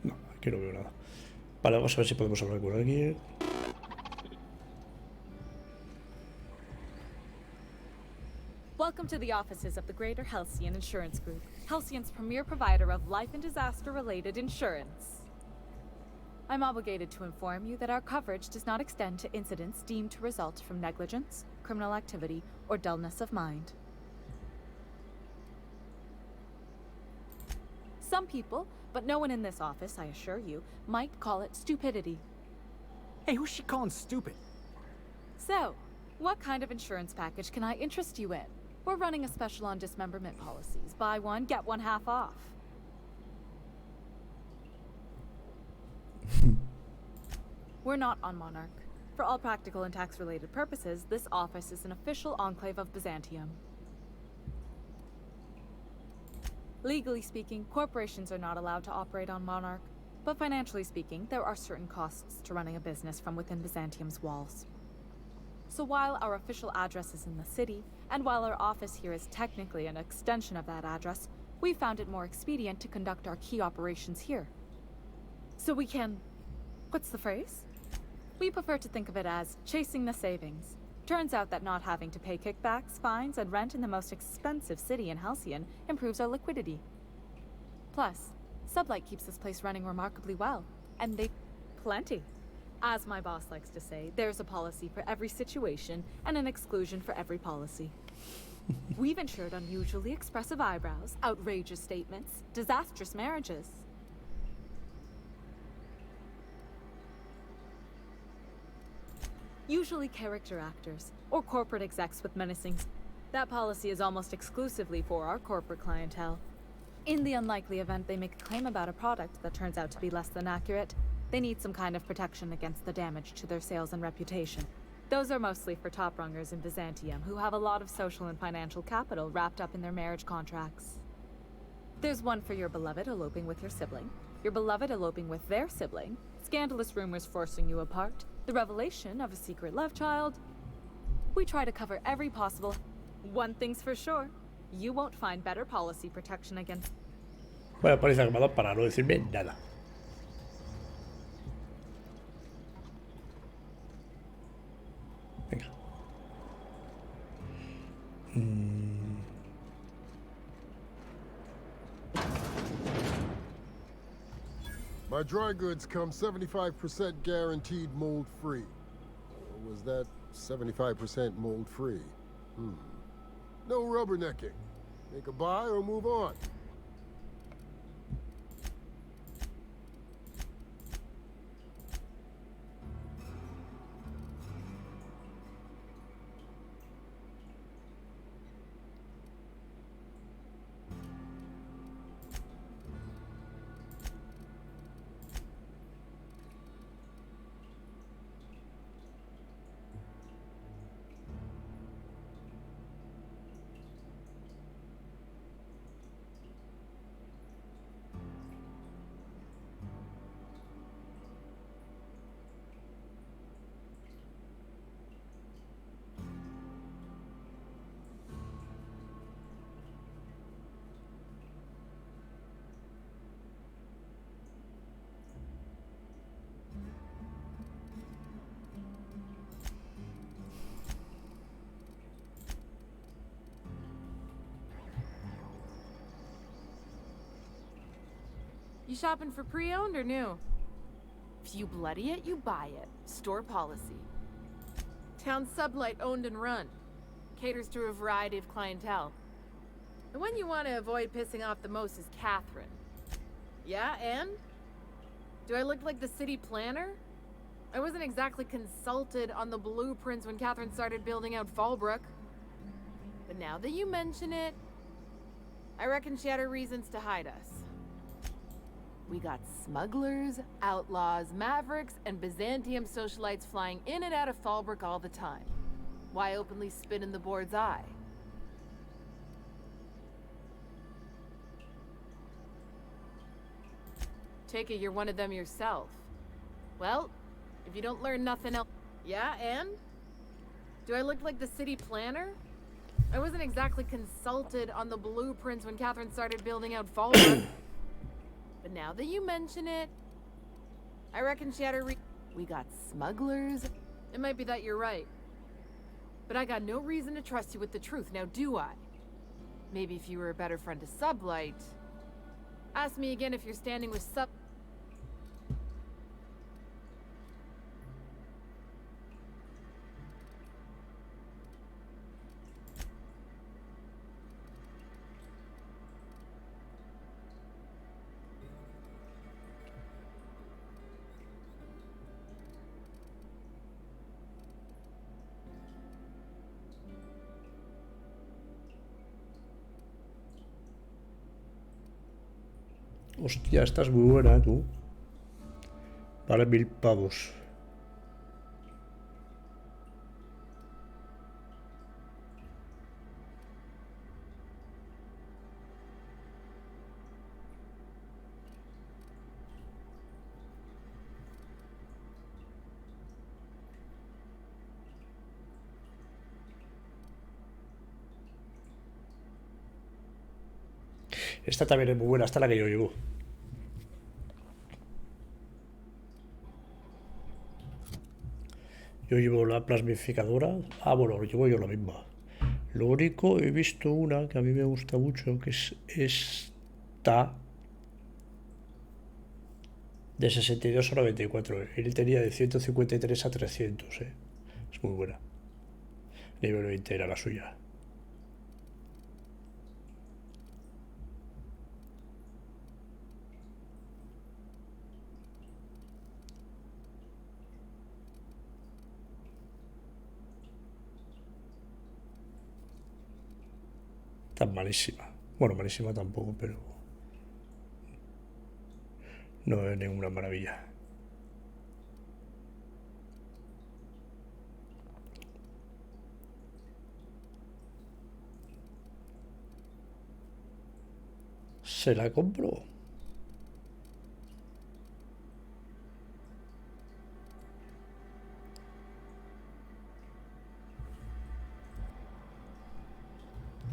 A: No, aquí no veo nada. Vale, vamos a ver si podemos hablar con alguien.
T: Welcome to the offices of the Greater Halcyon Insurance Group, Halcyon's premier provider of life and disaster-related insurance. I'm obligated to inform you that our coverage does not extend to incidents deemed to result from negligence, criminal activity, or dullness of mind. Some people, but no one in this office, I assure you, might call it stupidity.
C: Hey, who's she calling stupid?
T: So, what kind of insurance package can I interest you in? We're running a special on dismemberment policies. Buy one, get one half off. We're not on Monarch. For all practical and tax-related purposes, this office is an official enclave of Byzantium. Legally speaking, corporations are not allowed to operate on Monarch, but financially speaking, there are certain costs to running a business from within Byzantium's walls. So while our official address is in the city, and while our office here is technically an extension of that address, we found it more expedient to conduct our key operations here. So we can... what's the phrase? We prefer to think of it as chasing the savings. Turns out that not having to pay kickbacks, fines, and rent in the most expensive city in Halcyon improves our liquidity. Plus, Sublight keeps this place running remarkably well, and they... plenty. As my boss likes to say, there's a policy for every situation and an exclusion for every policy. We've insured unusually expressive eyebrows, outrageous statements, disastrous marriages. Usually character actors, or corporate execs with menacing... That policy is almost exclusively for our corporate clientele. In the unlikely event they make a claim about a product that turns out to be less than accurate, they need some kind of protection against the damage to their sales and reputation. Those are mostly for top-rungers in Byzantium who have a lot of social and financial capital wrapped up in their marriage contracts. There's one for your beloved eloping with your sibling, your beloved eloping with their sibling, scandalous rumors forcing you apart, the revelation of a secret love child. We try to cover every possible... One thing's for sure, you won't find better policy protection against...
A: Vaya paliza que me ha dado para no decirme nada. Venga.
O: My dry goods come 75% guaranteed mold-free. Was that 75% mold-free? No rubbernecking. Make a buy or move on.
U: You shopping for pre-owned or new? If you bloody it, you buy it. Store policy. Town sublight owned and run. Caters to a variety of clientele. The one you want to avoid pissing off the most is Catherine. Yeah, and? Do I look like the city planner? I wasn't exactly consulted on the blueprints when Catherine started building out Fallbrook. But now that you mention it, I reckon she had her reasons to hide us. We got smugglers, outlaws, mavericks, and Byzantium socialites flying in and out of Fallbrook all the time. Why openly spit in the board's eye? Take it you're one of them yourself. Well, if you don't learn nothing else... Yeah, and? Do I look like the city planner? I wasn't exactly consulted on the blueprints when Catherine started building out Fallbrook. But now that you mention it, I reckon she had her We got smugglers. It might be that you're right. But I got no reason to trust you with the truth, now do I? Maybe if you were a better friend to Sublight. Ask me again if you're standing with Sub...
A: Hostia, esta es muy buena, tú. Vale 1000 pavos. Esta también es muy buena, esta es la que yo llevo. Yo llevo la plasmificadora. Ah, bueno, llevo yo la misma. Lo único, he visto una que a mí me gusta mucho, que es esta. De 62 a 94. Él tenía de 153 a 300, Es muy buena. Nivel 20 era la suya. Tan malísima. Bueno, malísima tampoco, pero no es ninguna maravilla. Se la compro.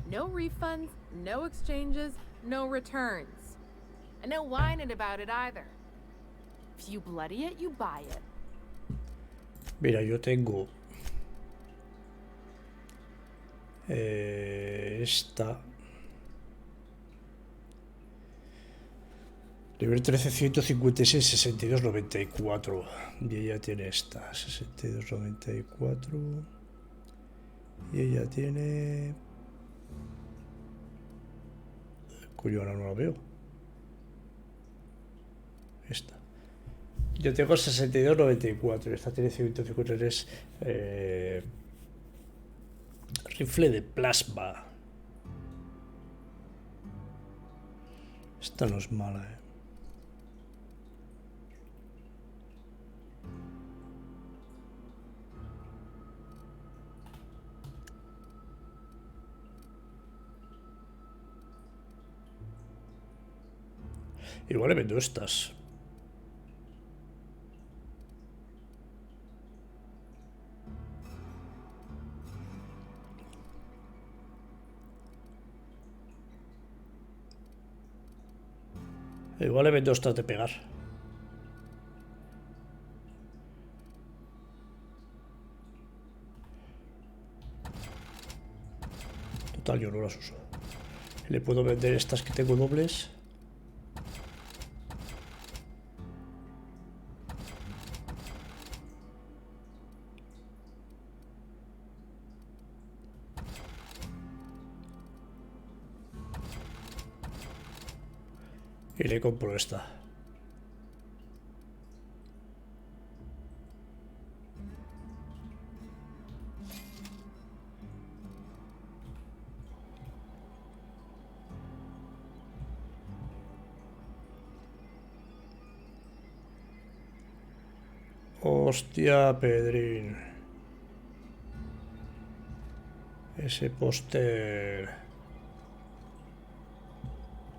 U: No refunds, no exchanges, no returns. And no whining about it either. If you bloody it, you buy it.
A: Mira, yo tengo esta. Nivel 13, 156, 62, 94. Y ella tiene esta, 62, 94. Y ella tiene... Cuyo ahora no la veo. Esta. Yo tengo 62, 94. Esta tiene 153. Rifle de plasma. Esta no es mala, eh. Igual le vendo estas. Igual le vendo estas de pegar. Total, yo no las uso. Le puedo vender estas que tengo dobles. Y le compro esta. Hostia, Pedrín. Ese póster...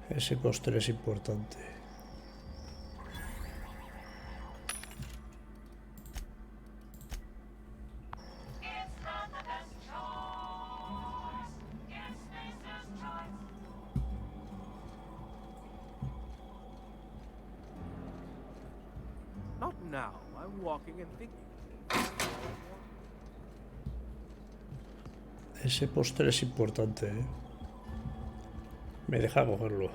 A: Ese póster es importante.
Q: Not now. I'm walking and thinking.
A: Ese póster es importante, ¿eh? Me deja cogerlo.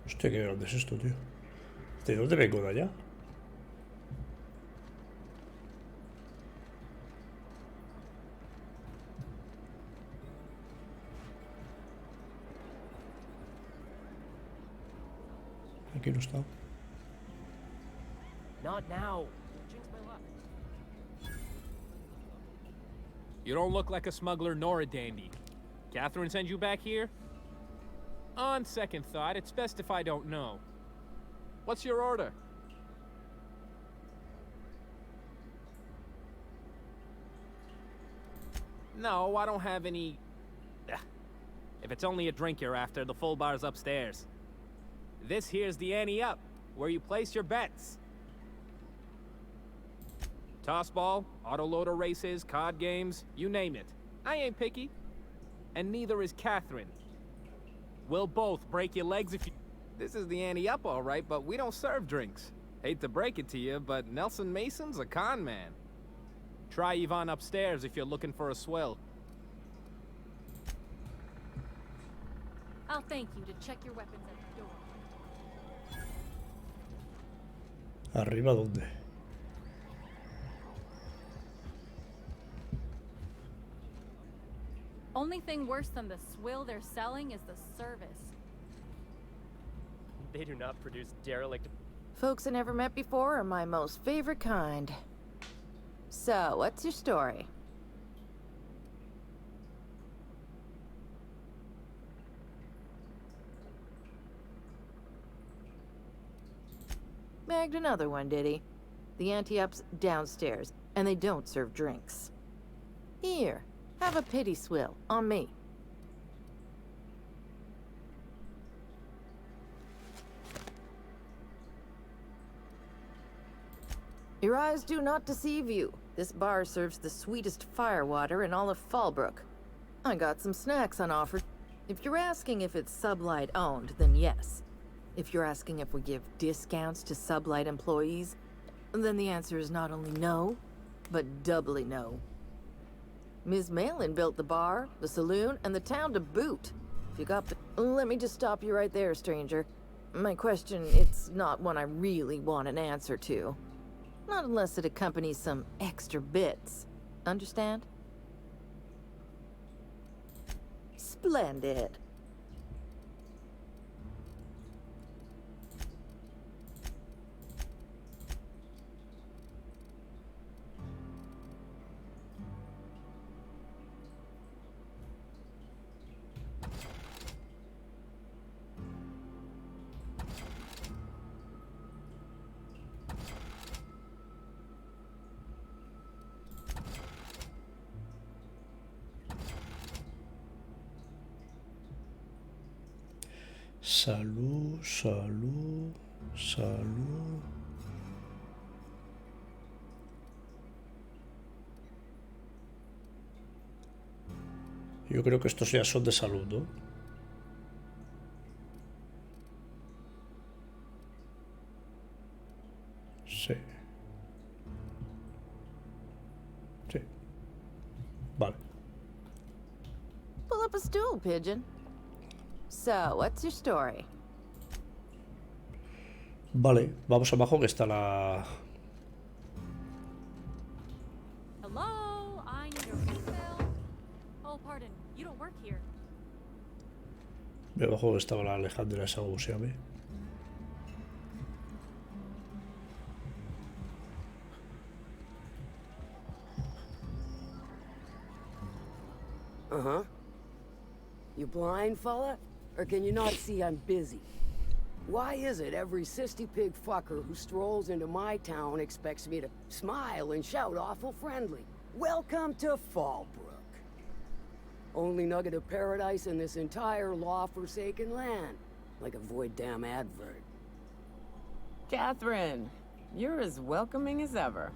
A: Hostia, qué grande es esto, tío. ¿De dónde vengo de allá? Aquí no está.
H: Not now. Jinx my luck.
V: You don't look like a smuggler nor a dandy. Catherine send you back here? On second thought, it's best if I don't know. What's your order? No, I don't have any... If it's only a drink you're after, the full bar's upstairs. This here's the ante up, where you place your bets. Toss ball, autoloader races, card games, you name it. I ain't picky. And neither is Catherine. We'll both break your legs if you... This is the ante up, all right, but we don't serve drinks. Hate to break it to you, but Nelson Mason's a con man. Try Yvonne upstairs if you're looking for a swell.
L: I'll thank you to check your weapons at the door.
A: ¿Arriba dónde?
T: Only thing worse than the swill they're selling is the service.
H: They do not produce derelict.
D: Folks I never met before are my most favorite kind. So, what's your story? Bagged another one, did he? The anti-up's downstairs, and they don't serve drinks. Here, have a pity swill, on me. Your eyes do not deceive you. This bar serves the sweetest firewater in all of Fallbrook. I got some snacks on offer. If you're asking if it's Sublight owned, then yes. If you're asking if we give discounts to Sublight employees, then the answer is not only no, but doubly no. Ms. Malin built the bar, the saloon, and the town to boot. If you got let me just stop you right there, stranger. My question, it's not one I really want an answer to. Not unless it accompanies some extra bits. Understand? Splendid.
A: Salud, salud, salud. Yo creo que estos ya son de salud, ¿no? Sí. Sí. Vale.
D: Pull up a stool, pigeon. So, what's your story?
A: Vale, vamos abajo que está la...
T: Hello? I need a refill. Oh, pardon. You don't work here.
A: Abajo que estaba la Alejandra esa, como se llame.
F: Uh-huh. You blind, fella? Or can you not see I'm busy? Why is it every sissy pig fucker who strolls into my town expects me to smile and shout awful friendly? Welcome to Fallbrook. Only nugget of paradise in this entire law-forsaken land. Like a void damn advert.
B: Catherine, you're as welcoming as ever.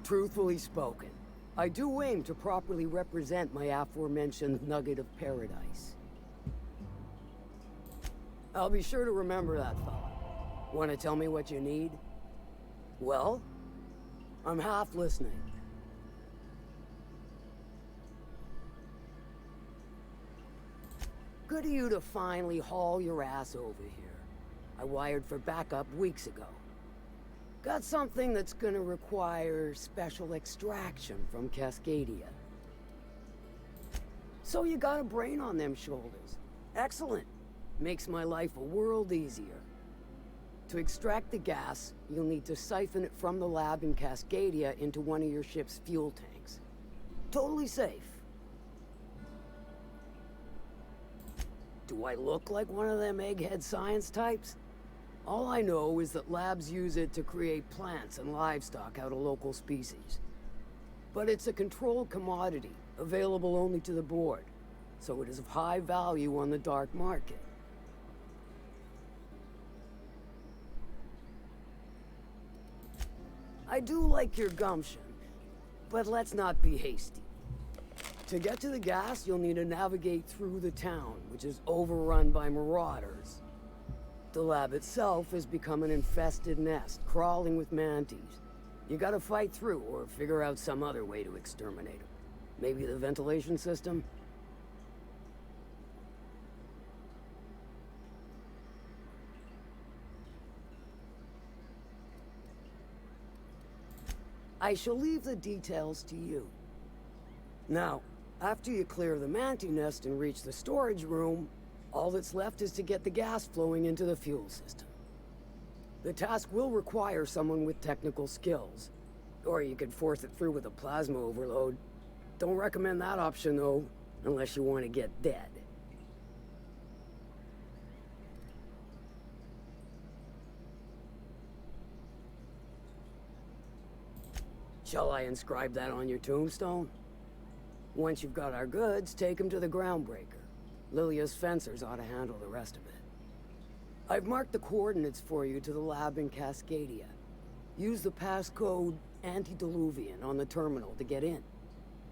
F: Truthfully spoken, I do aim to properly represent my aforementioned nugget of paradise. I'll be sure to remember that, fella. Want to tell me what you need? Well, I'm half listening. Good of you to finally haul your ass over here. I wired for backup weeks ago. Got something that's gonna require special extraction from Cascadia. So you got a brain on them shoulders. Excellent. Makes my life a world easier. To extract the gas, you'll need to siphon it from the lab in Cascadia into one of your ship's fuel tanks. Totally safe. Do I look like one of them egghead science types? All I know is that labs use it to create plants and livestock out of local species. But it's a controlled commodity, available only to the board, so it is of high value on the dark market. I do like your gumption, but let's not be hasty. To get to the gas, you'll need to navigate through the town, which is overrun by marauders. The lab itself has become an infested nest, crawling with mantis. You gotta fight through, or figure out some other way to exterminate them. Maybe the ventilation system? I shall leave the details to you. Now, After you clear the manti nest and reach the storage room, all that's left is to get the gas flowing into the fuel system. The task will require someone with technical skills, or you could force it through with a plasma overload. Don't recommend that option though, unless you want to get dead. Shall I inscribe that on your tombstone? Once you've got our goods, take them to the groundbreaker. Lilia's fencers ought to handle the rest of it. I've marked the coordinates for you to the lab in Cascadia. Use the passcode Antediluvian on the terminal to get in.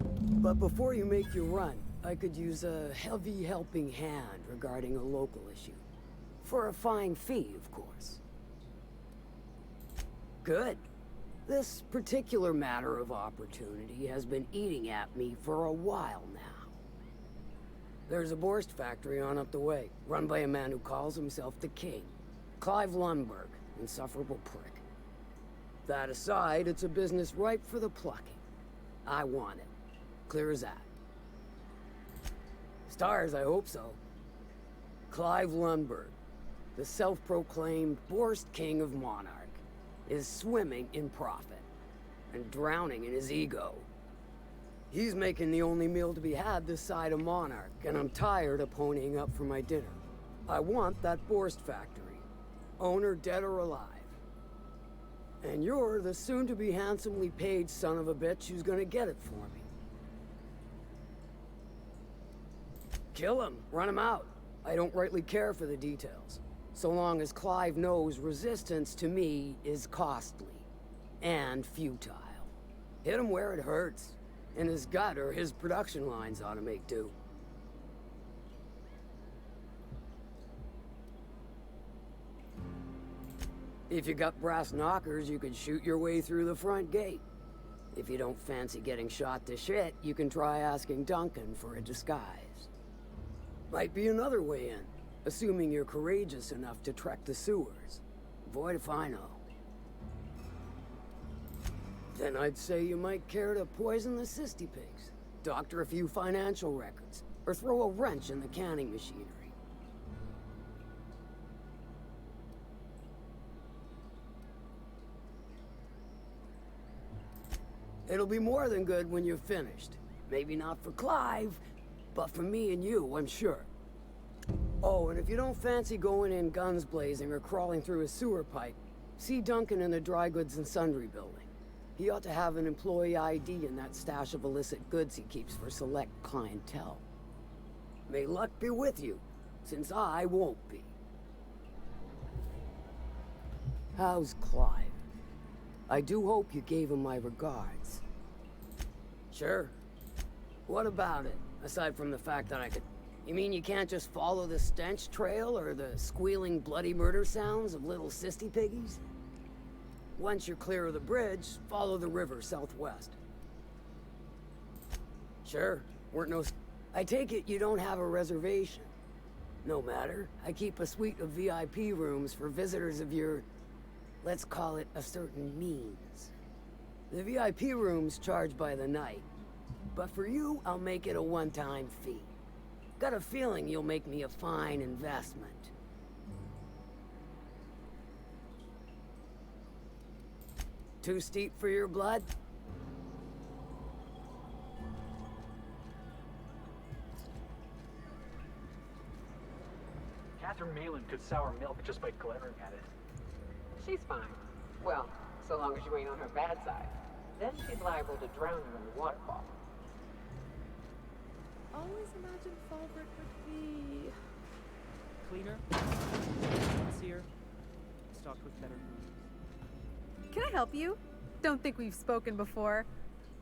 F: But before you make your run, I could use a heavy helping hand regarding a local issue. For a fine fee, of course. Good. This particular matter of opportunity has been eating at me for a while now. There's a Borst factory on up the way, run by a man who calls himself the King. Clive Lundberg, insufferable prick. That aside, it's a business ripe for the plucking. I want it. Clear as that. Stars, I hope so. Clive Lundberg, the self-proclaimed Borst King of Monarch, is swimming in profit and drowning in his ego. He's making the only meal to be had this side of Monarch, and I'm tired of ponying up for my dinner. I want that Borst factory, owner dead or alive. And you're the soon-to-be handsomely paid son of a bitch who's gonna get it for me. Kill him, run him out. I don't rightly care for the details. So long as Clive knows resistance to me is costly and futile. Hit him where it hurts. In his gut, or his production lines ought to make do. If you got brass knockers, you can shoot your way through the front gate. If you don't fancy getting shot to shit, you can try asking Duncan for a disguise. Might be another way in. Assuming you're courageous enough to trek the sewers. Void if I know. Then I'd say you might care to poison the cysty pigs, doctor a few financial records, or throw a wrench in the canning machinery. It'll be more than good when you're finished. Maybe not for Clive, but for me and you, I'm sure. Oh, and if you don't fancy going in guns blazing or crawling through a sewer pipe, see Duncan in the dry goods and sundry building. He ought to have an employee ID in that stash of illicit goods he keeps for select clientele. May luck be with you, since I won't be. How's Clive? I do hope you gave him my regards. Sure. What about it, aside from the fact that I could... You mean you can't just follow the stench trail or the squealing bloody murder sounds of little cysty piggies? Once you're clear of the bridge, follow the river southwest. Sure, weren't no... I take it you don't have a reservation. No matter, I keep a suite of VIP rooms for visitors of your... Let's call it a certain means. The VIP rooms charge by the night. But for you, I'll make it a one-time fee. Got a feeling you'll make me a fine investment. Too steep for your blood?
N: Catherine Malin could sour milk just by glaring at it.
B: She's fine. Well, so long as you ain't on her bad side. Then she's liable to drown you in the waterfall.
G: Always imagined Fallbrook would be...
H: Cleaner? Seer? Stocked with better food.
I: Can I help you? Don't think we've spoken before.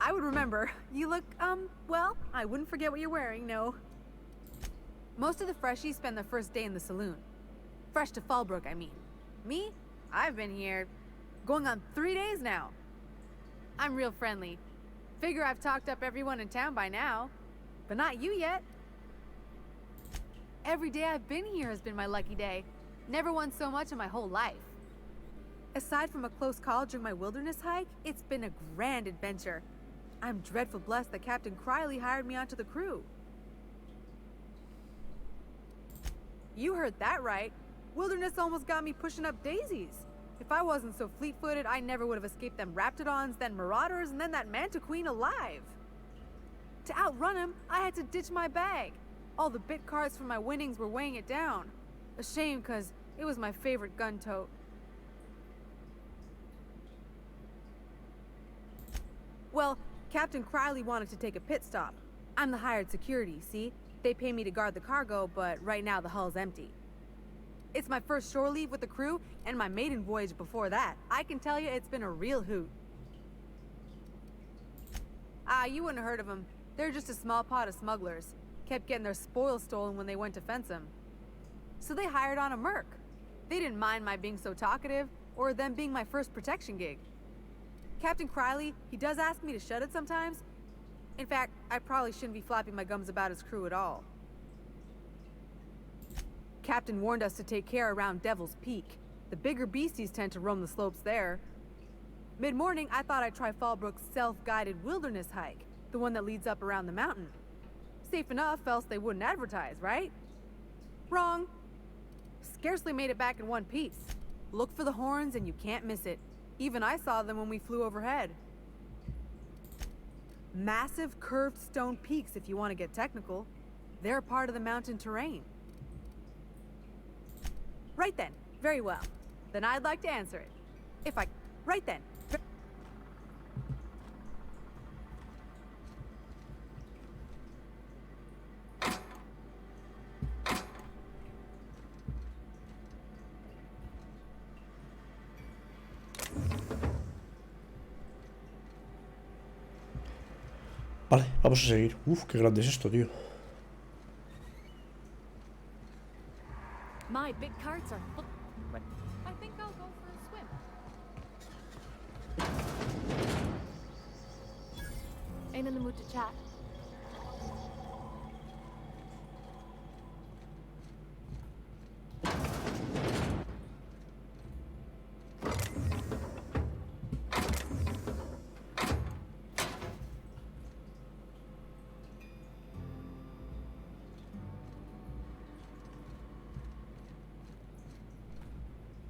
I: I would remember. You look, well, I wouldn't forget what you're wearing, no. Most of the freshies spend their first day in the saloon. Fresh to Fallbrook, I mean. Me? I've been here going on 3 days now. I'm real friendly. Figure I've talked up everyone in town by now. But not you yet. Every day I've been here has been my lucky day. Never won so much in my whole life. Aside from a close call during my wilderness hike, it's been a grand adventure. I'm dreadful blessed that Captain Criley hired me onto the crew. You heard that right. Wilderness almost got me pushing up daisies. If I wasn't so fleet-footed, I never would have escaped them Raptidons, then Marauders, and then that Manta Queen alive. To outrun him, I had to ditch my bag. All the bit cards from my winnings were weighing it down. A shame, cause it was my favorite gun tote. Well, Captain Criley wanted to take a pit stop. I'm the hired security, see? They pay me to guard the cargo, but right now the hull's empty. It's my first shore leave with the crew, and my maiden voyage before that. I can tell you it's been a real hoot. Ah, you wouldn't have heard of them. They're just a small pot of smugglers. Kept getting their spoils stolen when they went to fence them. So they hired on a merc. They didn't mind my being so talkative, or them being my first protection gig. Captain Criley, he does ask me to shut it sometimes. In fact, I probably shouldn't be flapping my gums about his crew at all. Captain warned us to take care around Devil's Peak. The bigger beasties tend to roam the slopes there. Mid-morning, I thought I'd try Fallbrook's self-guided wilderness hike, the one that leads up around the mountain. Safe enough, else they wouldn't advertise, right? Wrong. Scarcely made it back in one piece. Look for the horns and you can't miss it. Even I saw them when we flew overhead. Massive curved stone peaks, if you want to get technical. They're a part of the mountain terrain. Right then. Very well. Then I'd like to answer it. If I... Right then.
A: Vale, vamos a seguir. Uf, qué grande es esto, tío.
L: My big carts are full. I think I'll go for a swim. Ain't in the mood to chat.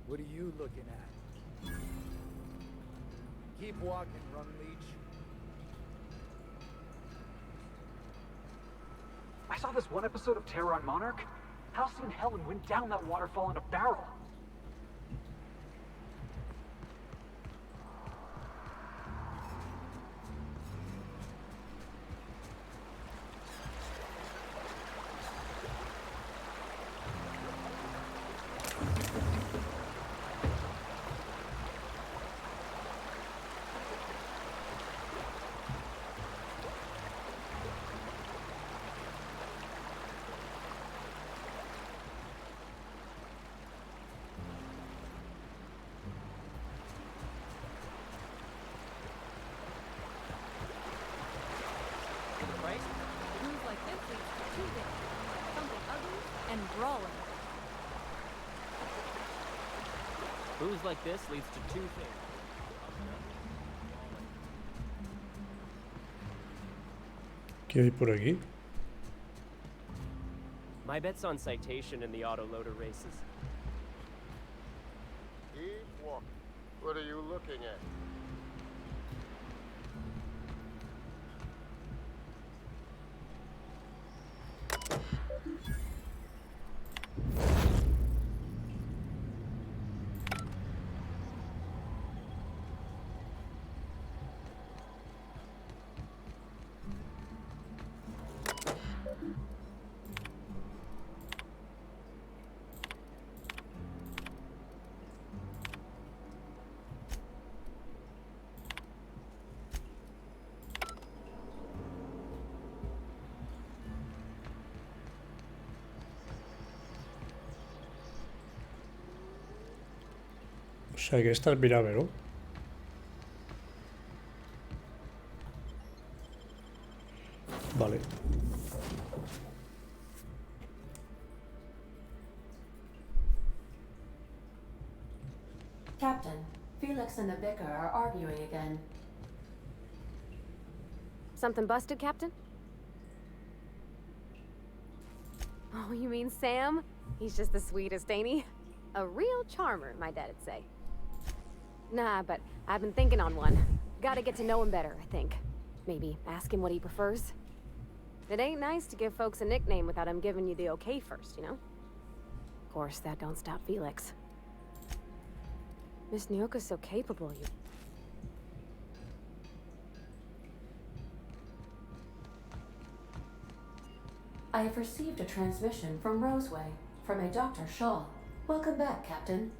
E: What are you looking at? Keep walking, Run Leech.
N: I saw this one episode of Terror on Monarch. Halcyon Helen went down that waterfall in a barrel.
L: Moves like this leads to two things. Something ugly and brawling.
K: Booze like this leads to two things.
A: ¿Qué hay por aquí?
K: My bet's on citation in the autoloader races.
O: Keep walking. What are you looking at?
A: O sea, que esta es mirable, ¿no? Vale.
W: Captain, Felix and the Vicar are arguing again.
M: Something busted, Captain? Oh, you mean Sam? He's just the sweetest, ain't he? A real charmer, my dad'd say. Nah, but I've been thinking on one. Gotta get to know him better, I think. Maybe ask him what he prefers. It ain't nice to give folks a nickname without him giving you the okay first, you know? Of course, that don't stop Felix. Miss Nyoka's so capable, you...
P: I have received a transmission from Roseway, from a Dr. Shaw. Welcome back, Captain.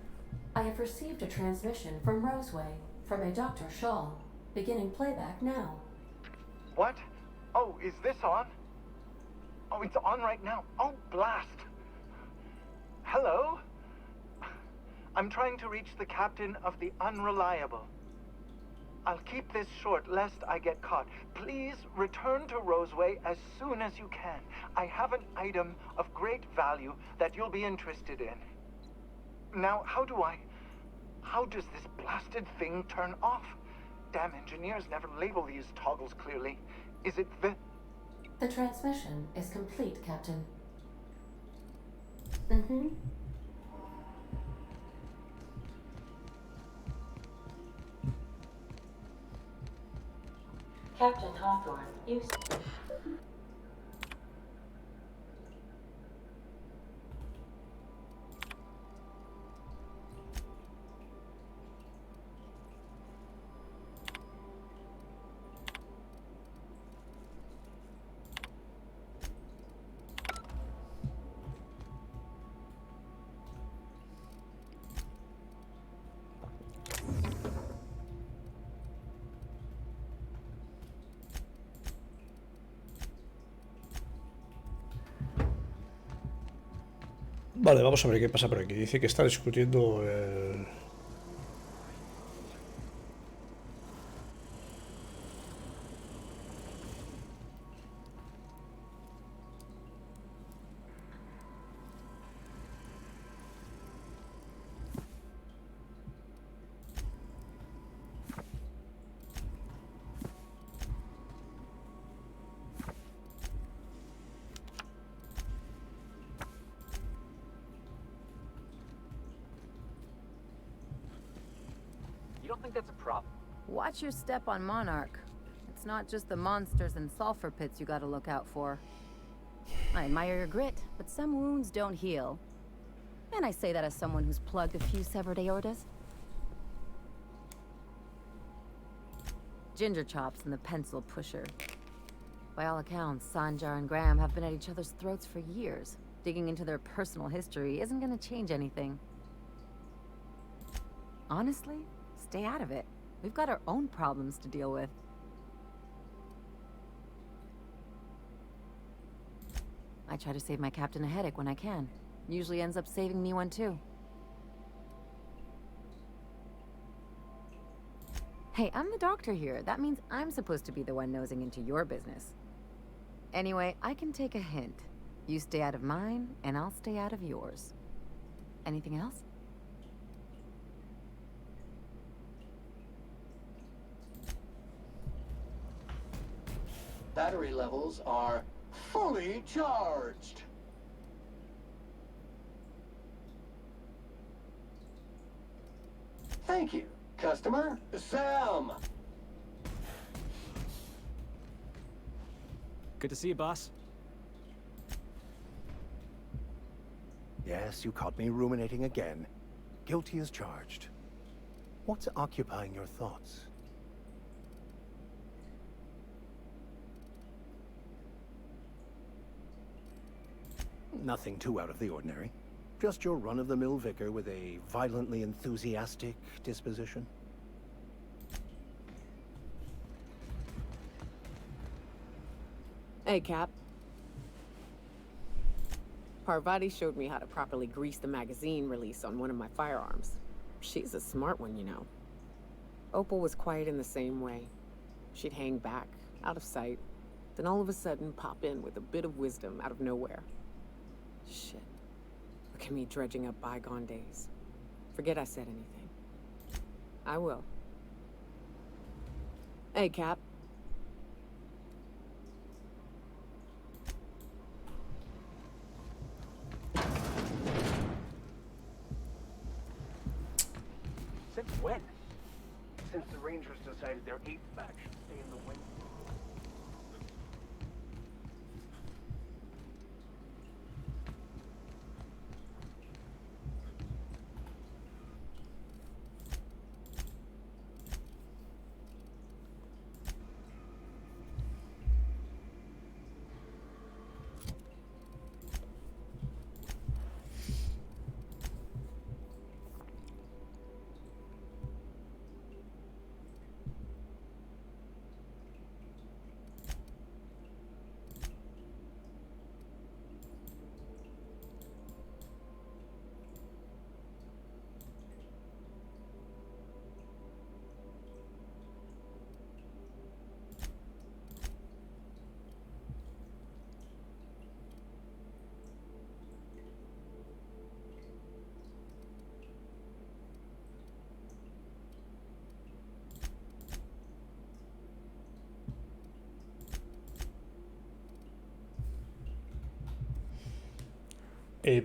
P: I have received a transmission from Roseway, from a Dr. Shaw. Beginning playback now.
W: What? Oh, is this on? Oh, it's on right now. Oh, blast. Hello? I'm trying to reach the captain of the Unreliable. I'll keep this short, lest I get caught. Please return to Roseway as soon as you can. I have an item of great value that you'll be interested in. Now, how does this blasted thing turn off? Damn engineers never label these toggles clearly. Is it the...
P: The transmission is complete, Captain. Mm-hmm. Captain Hawthorne, you...
A: Vale, vamos a ver qué pasa por aquí. Dice que está discutiendo el...
N: Think that's a problem.
D: Watch your step on Monarch. It's not just the monsters and sulfur pits you gotta look out for. I admire your grit, but some wounds don't heal. And I say that as someone who's plugged a few severed aortas. Ginger Chops and the pencil pusher. By all accounts, Sanjar and Graham have been at each other's throats for years. Digging into their personal history isn't gonna change anything. Honestly, stay out of it. We've got our own problems to deal with. I try to save my captain a headache when I can. Usually ends up saving me one too. Hey, I'm the doctor here. That means I'm supposed to be the one nosing into your business. Anyway, I can take a hint. You stay out of mine, and I'll stay out of yours. Anything else?
X: Battery levels are fully charged. Thank you, customer. Sam!
C: Good to see you, boss.
Y: Yes, you caught me ruminating again. Guilty as charged. What's occupying your thoughts? Nothing too out of the ordinary. Just your run-of-the-mill vicar with a violently enthusiastic disposition.
B: Hey, Cap. Parvati showed me how to properly grease the magazine release on one of my firearms. She's a smart one, you know. Opal was quiet in the same way. She'd hang back, out of sight, then all of a sudden pop in with a bit of wisdom out of nowhere. Shit. Look at me dredging up bygone days. Forget I said anything. I will. Hey, Cap.
X: since the Rangers decided their 8th back should stay in the wing.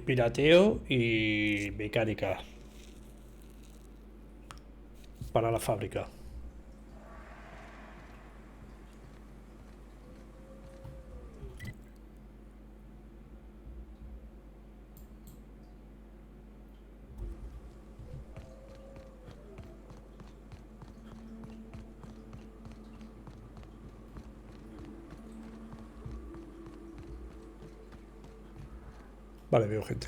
A: Pirateo y mecánica para la fábrica. Vale, veo gente.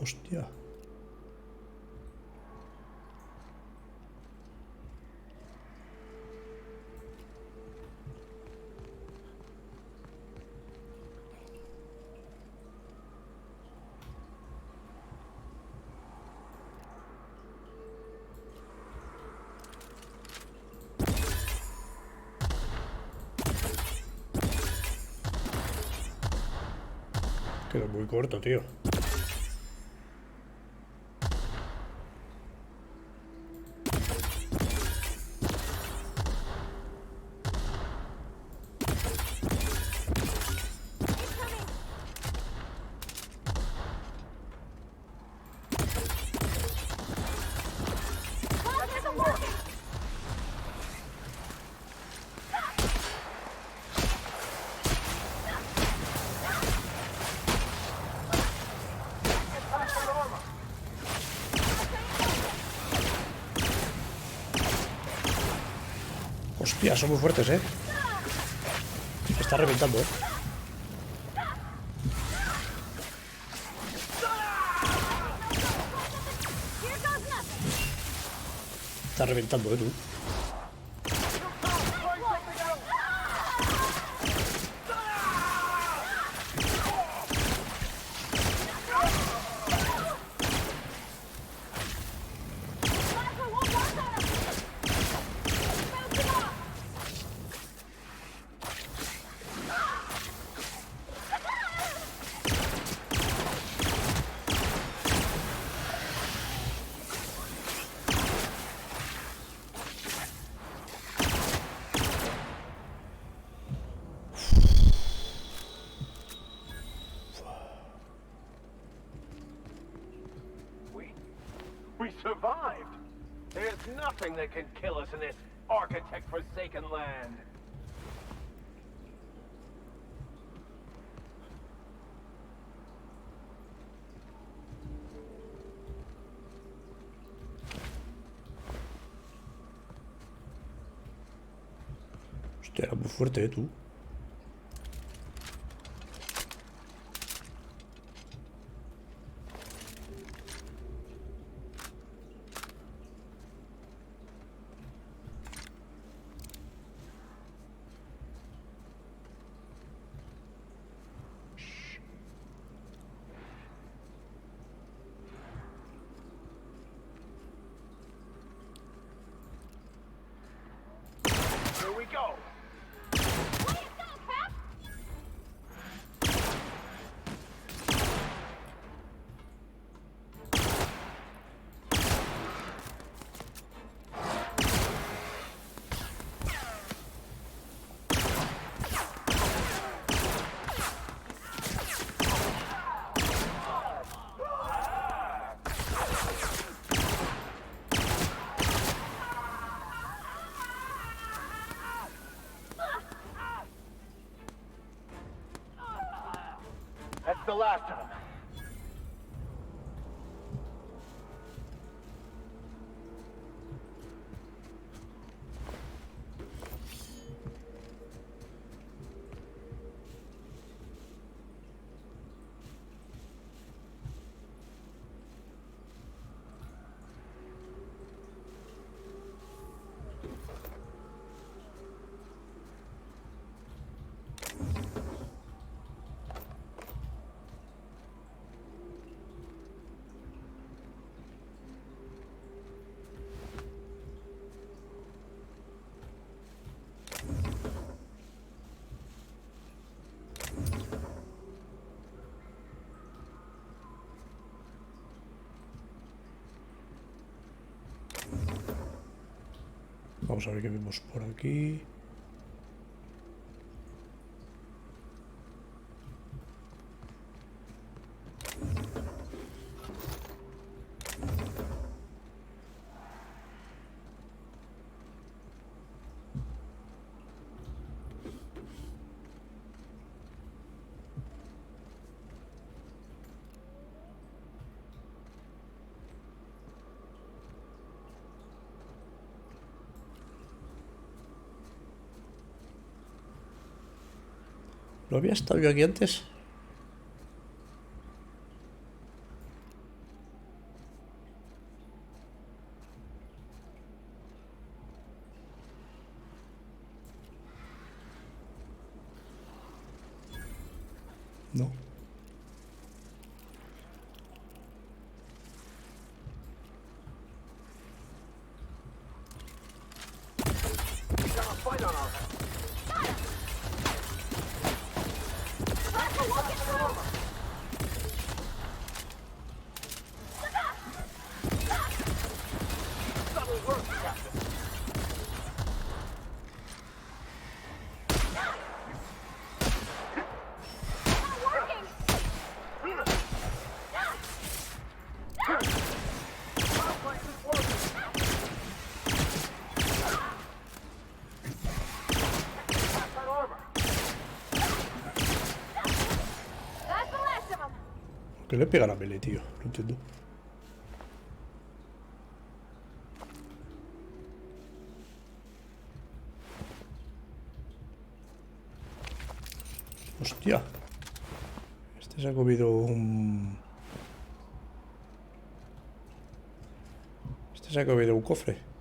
A: Hostia. Quedó muy corto, tío. Hostia, son muy fuertes, ¿eh? Me está reventando, ¿eh? Está reventando, ¿eh, tú?
X: We survived! There's nothing that can kill us in this architect-forsaken land.
A: Hostia, era muy fuerte, tú.
X: Here we go!
A: Vamos a ver qué vemos por aquí. ¿No había estado yo aquí antes? No. ¿Qué le pega a la melee, tío? No entiendo. Hostia. Este se ha comido un... Este se ha comido un cofre.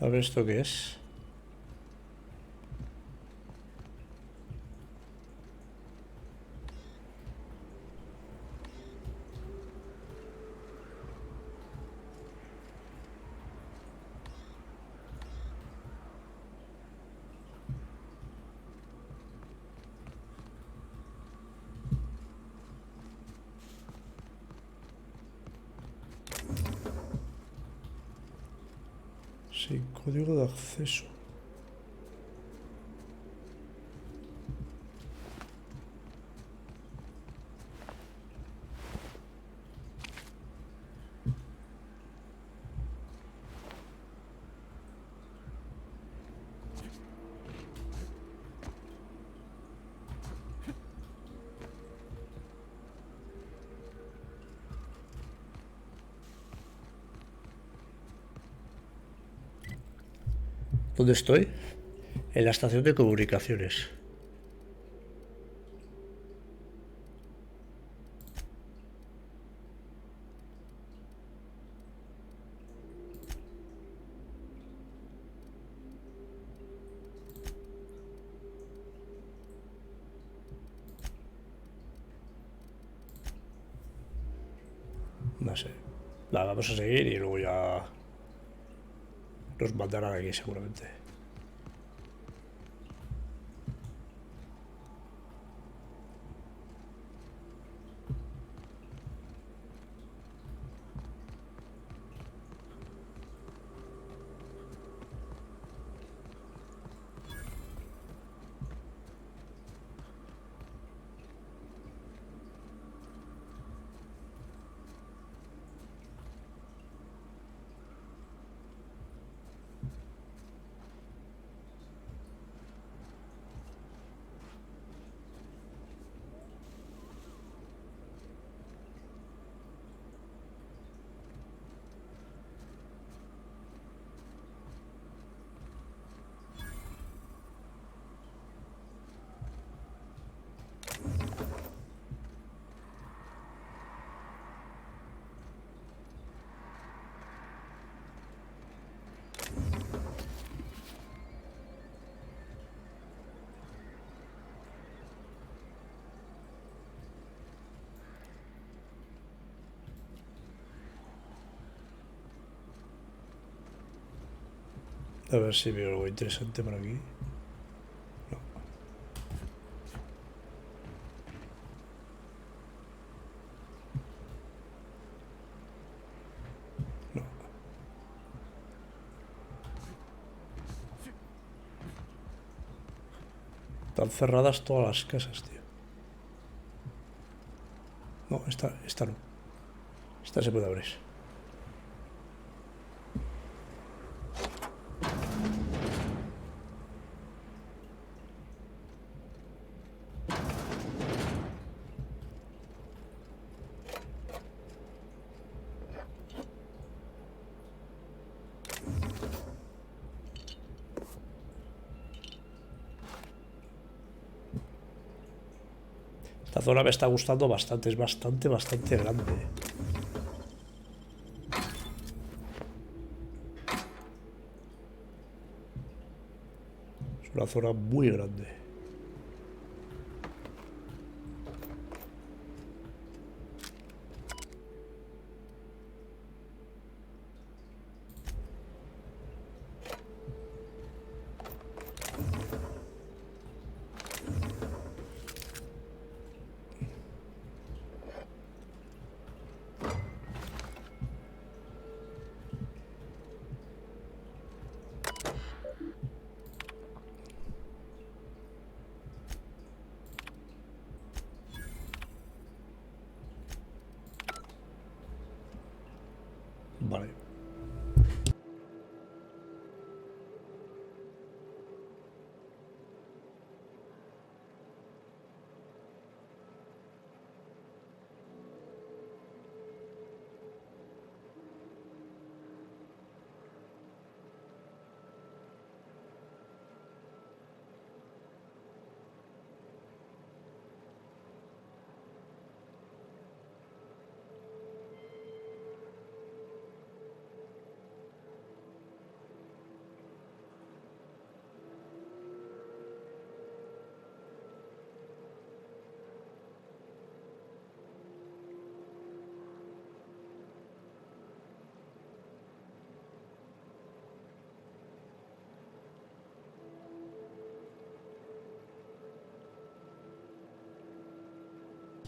A: A ver esto qué es. Sí, código de acceso. ¿Dónde estoy? En la estación de comunicaciones. No sé. La vamos a seguir y luego ya nos mandarán aquí seguramente. A ver si veo algo interesante por aquí. No. Están cerradas todas las casas, tío. No, esta no. Esta se puede abrir. Esta zona me está gustando bastante, es bastante grande. Es una zona muy grande. Vale.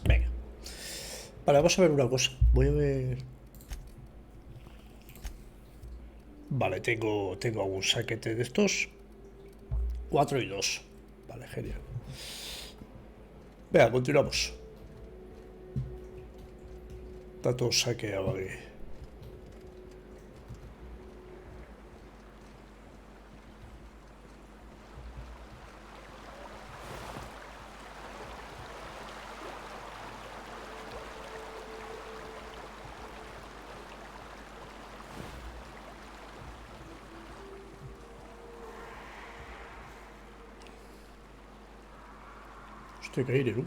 A: Venga. Vale, vamos a ver una cosa. Voy a ver... Vale, tengo algún saquete de estos. 4 y 2. Vale, genial. Venga, continuamos. Está todo saqueado aquí. Hostia, qué aire, ¿no?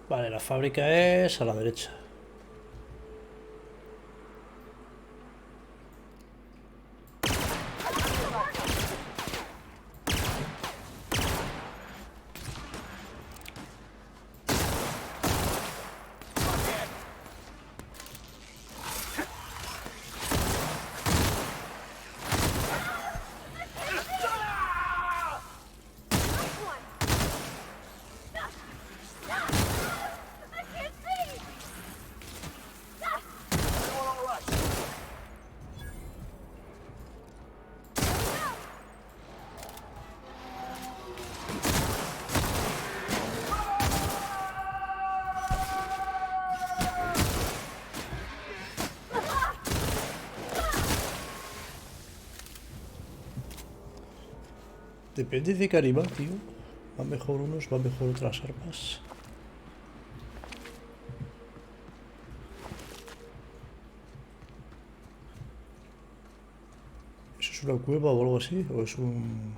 A: Vale, la fábrica es a la derecha. Depende de qué animal, tío. Va mejor unos, va mejor otras armas. ¿Eso es una cueva o algo así? ¿O es un...?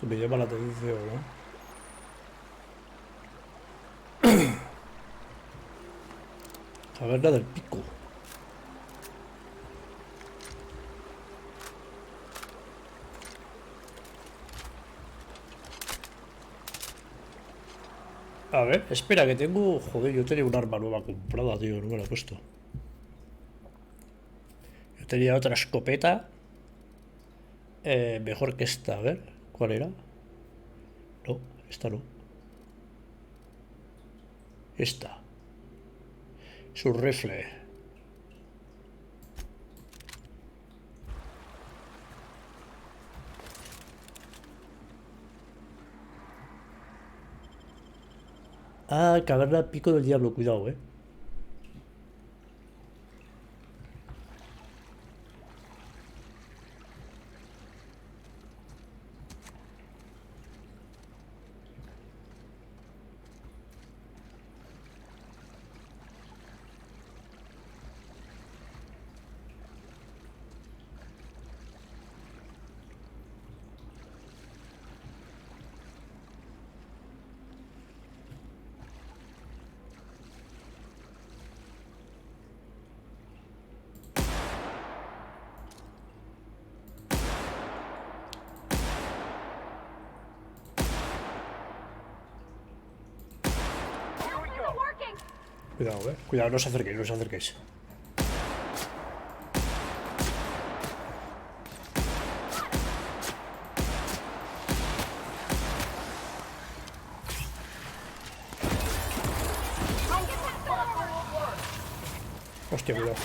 A: me llama la atención, ¿no? Caverna del Pico. A ver, espera, que tengo... Joder, yo tenía un arma nueva comprada, tío, no me la he puesto. Yo tenía otra escopeta. Mejor que esta, a ver, ¿cuál era? No, esta no. Esta. Su rifle. Ah, caverna del Pico del Diablo, cuidado, eh. Cuidado, cuidado, no os acerquéis, no os acerquéis. Hostia, cuidado.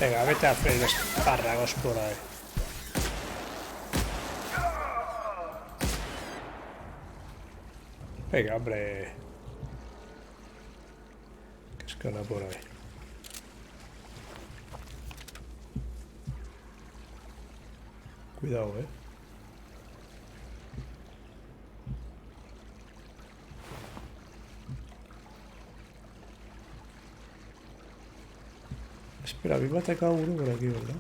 A: Venga, vete a hacer espárragos por ahí. Venga, hombre. Que escala por ahí. Cuidado, Espera, a mí me ha atacado uno por aquí, ¿verdad?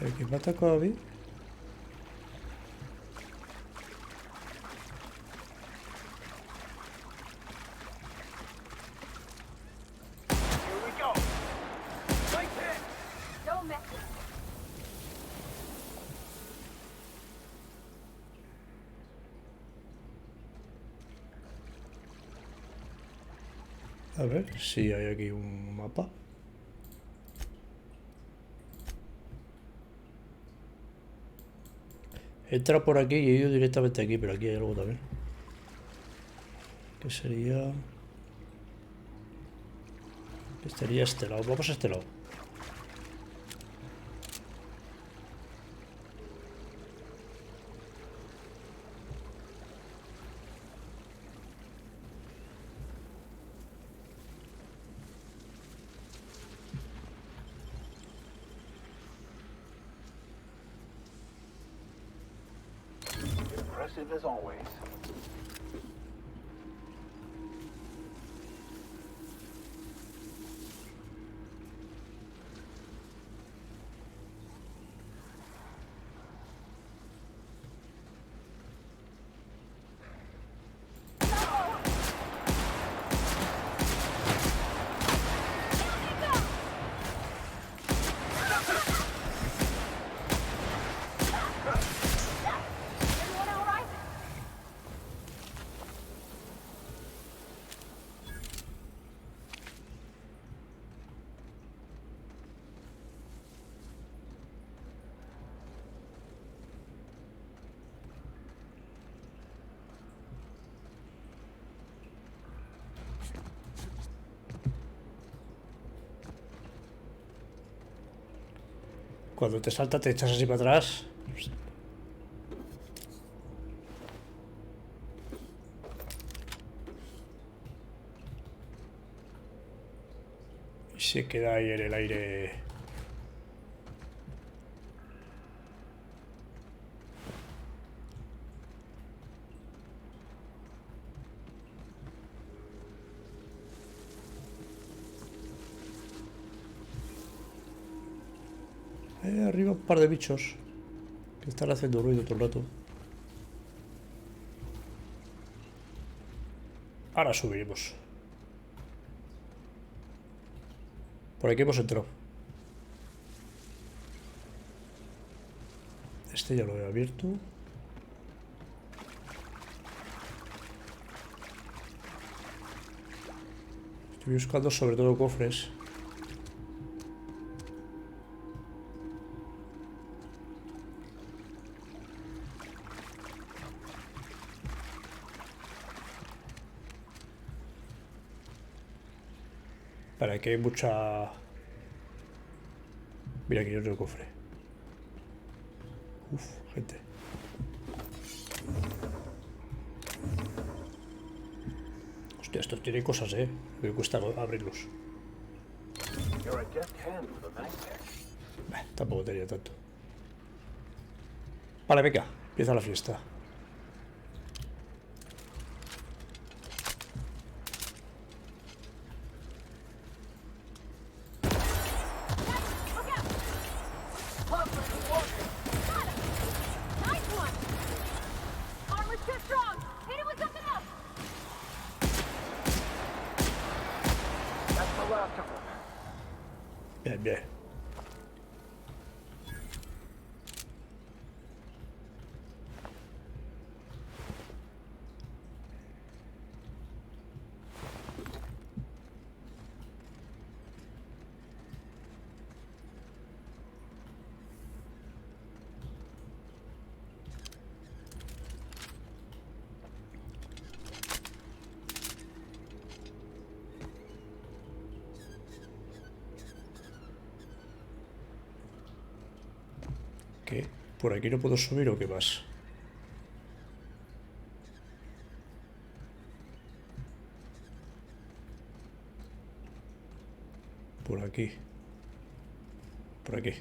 A: ¿El que me ha atacado a mí? A ver si hay aquí un mapa. Entra por aquí y he ido directamente aquí, pero aquí hay algo también. Que sería... Que estaría este lado. Vamos a este lado.
X: Impressive as always.
A: Cuando te salta te echas así para atrás. Y se queda ahí en el aire. arriba un par de bichos que están haciendo ruido todo el rato. Ahora subiremos. Por aquí hemos entrado. Este ya lo he abierto. Estoy buscando sobre todo cofres. Para que hay mucha... Mira, aquí hay otro cofre. Uf, gente. Hostia, estos tienen cosas, me cuesta abrirlos. Tampoco tenía tanto. Vale, venga, empieza la fiesta. Bien, bien. ¿Qué? ¿Por aquí no puedo subir o qué más? Por aquí. Por aquí.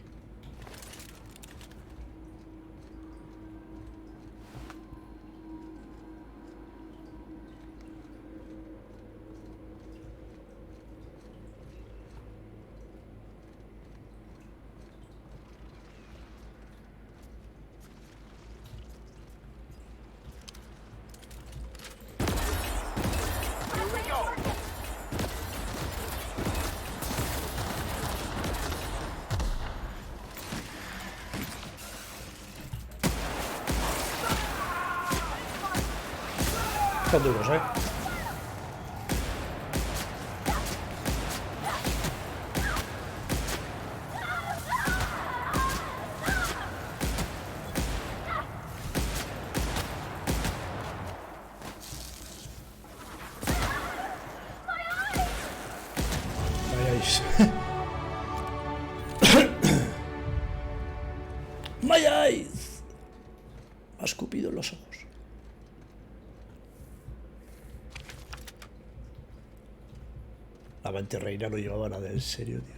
A: Están duros, Vayáis. ¡Vayáis! Me ha escupido en los ojos. La amante reina no llevaba nada en serio, tío.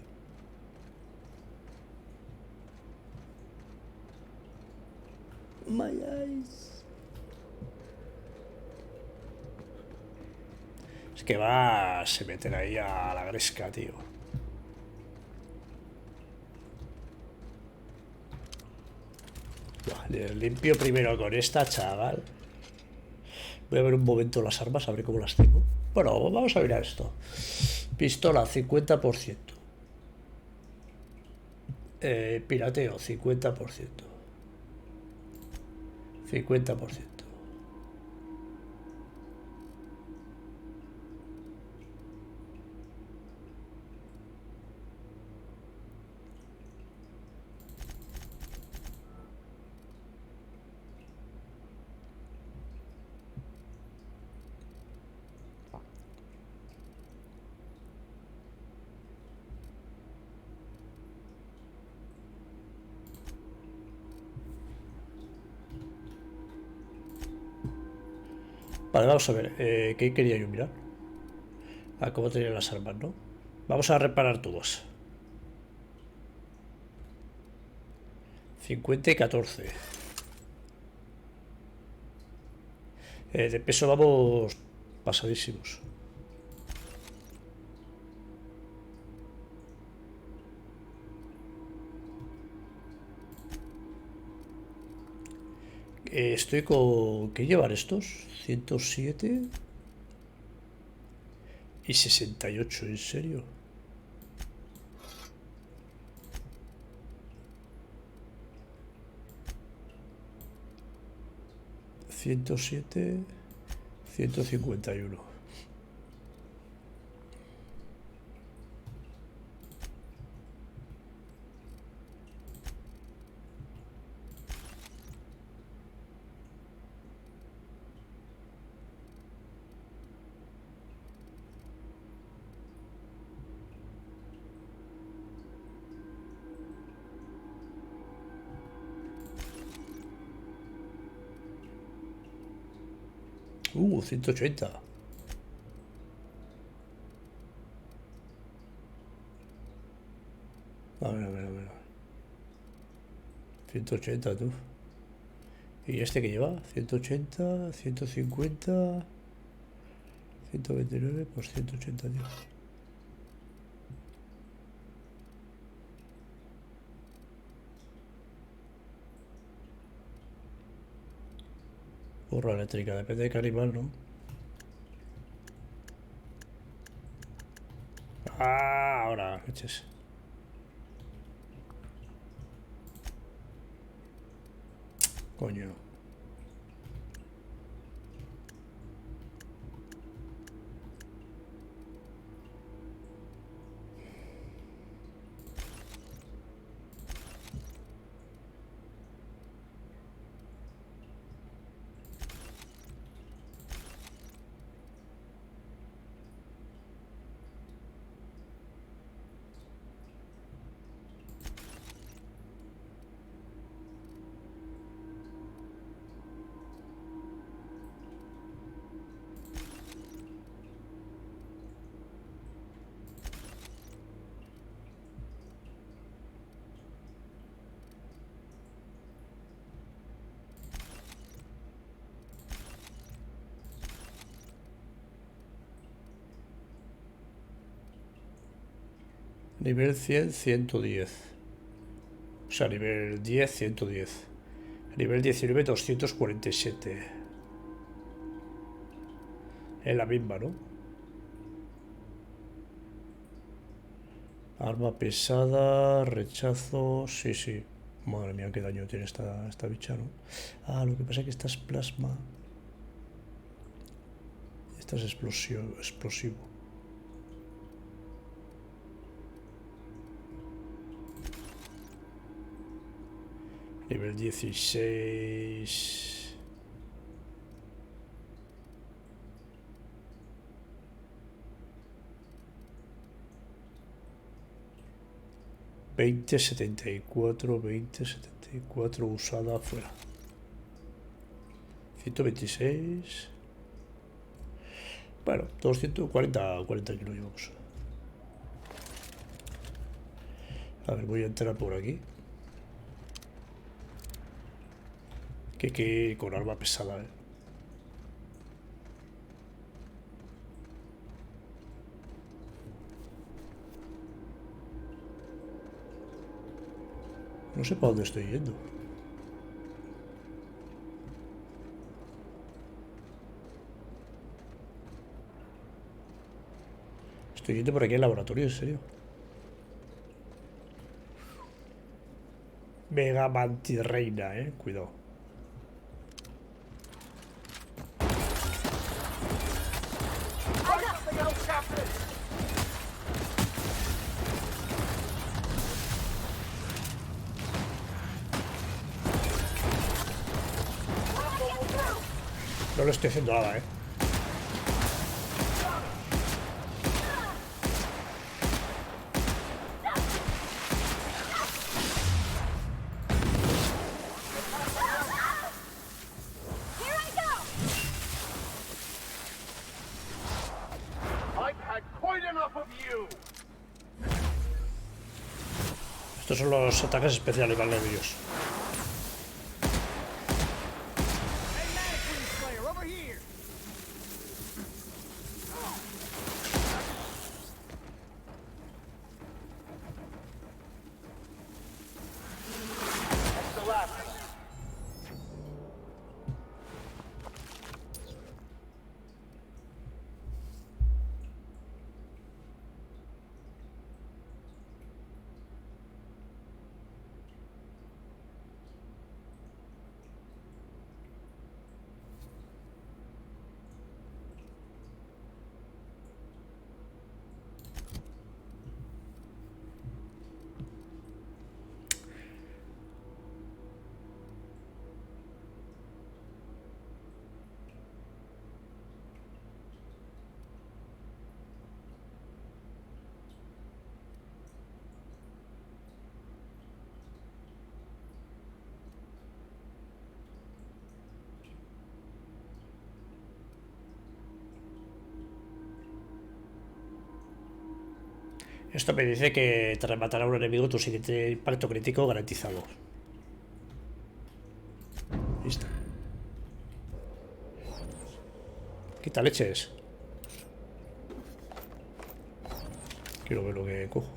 A: Vayáis. Es que va a se meter ahí a la gresca, tío. Vale, limpio primero con esta, chaval. Voy a ver un momento las armas, a ver cómo las tengo. Bueno, vamos a mirar esto. Pistola, 50%. Pirateo, 50%. 50%. Vale, vamos a ver. ¿Qué quería yo mirar? Ah, cómo tenían las armas, ¿no? Vamos a reparar todos. 50 y 14. De peso vamos pasadísimos. Estoy con... ¿Qué llevar estos? 107 y 68, ¿en serio? ¿107? 151. Uh, 180. A ver, a ver, a ver. 180, tú. ¿Y este que lleva? 180, 150, 129, pues 180, tío. Porra eléctrica, depende de qué animal, ¿no? Ah, ahora, leches. Coño. Nivel 100, 110. O sea, nivel 10, 110. Nivel 19, 247. Es la misma, ¿no? Arma pesada, rechazo... Sí, sí. Madre mía, qué daño tiene esta bicha, ¿no? Ah, lo que pasa es que esta es plasma. Esta es explosivo. Nivel 16... 2074, 2074 usada afuera. 126. Bueno, 240 kilos llevamos. A ver, voy a entrar por aquí. Que con arma pesada, ¿eh? No sé para dónde estoy yendo. Estoy yendo por aquí al laboratorio, en serio. Mega mantirreina, cuidado. No le estoy haciendo nada, Estos son los ataques especiales, ¿vale, ellos? Esto me dice que tras matar a un enemigo tu siguiente impacto crítico garantizado. Listo. Quita leches. Quiero ver lo que cojo.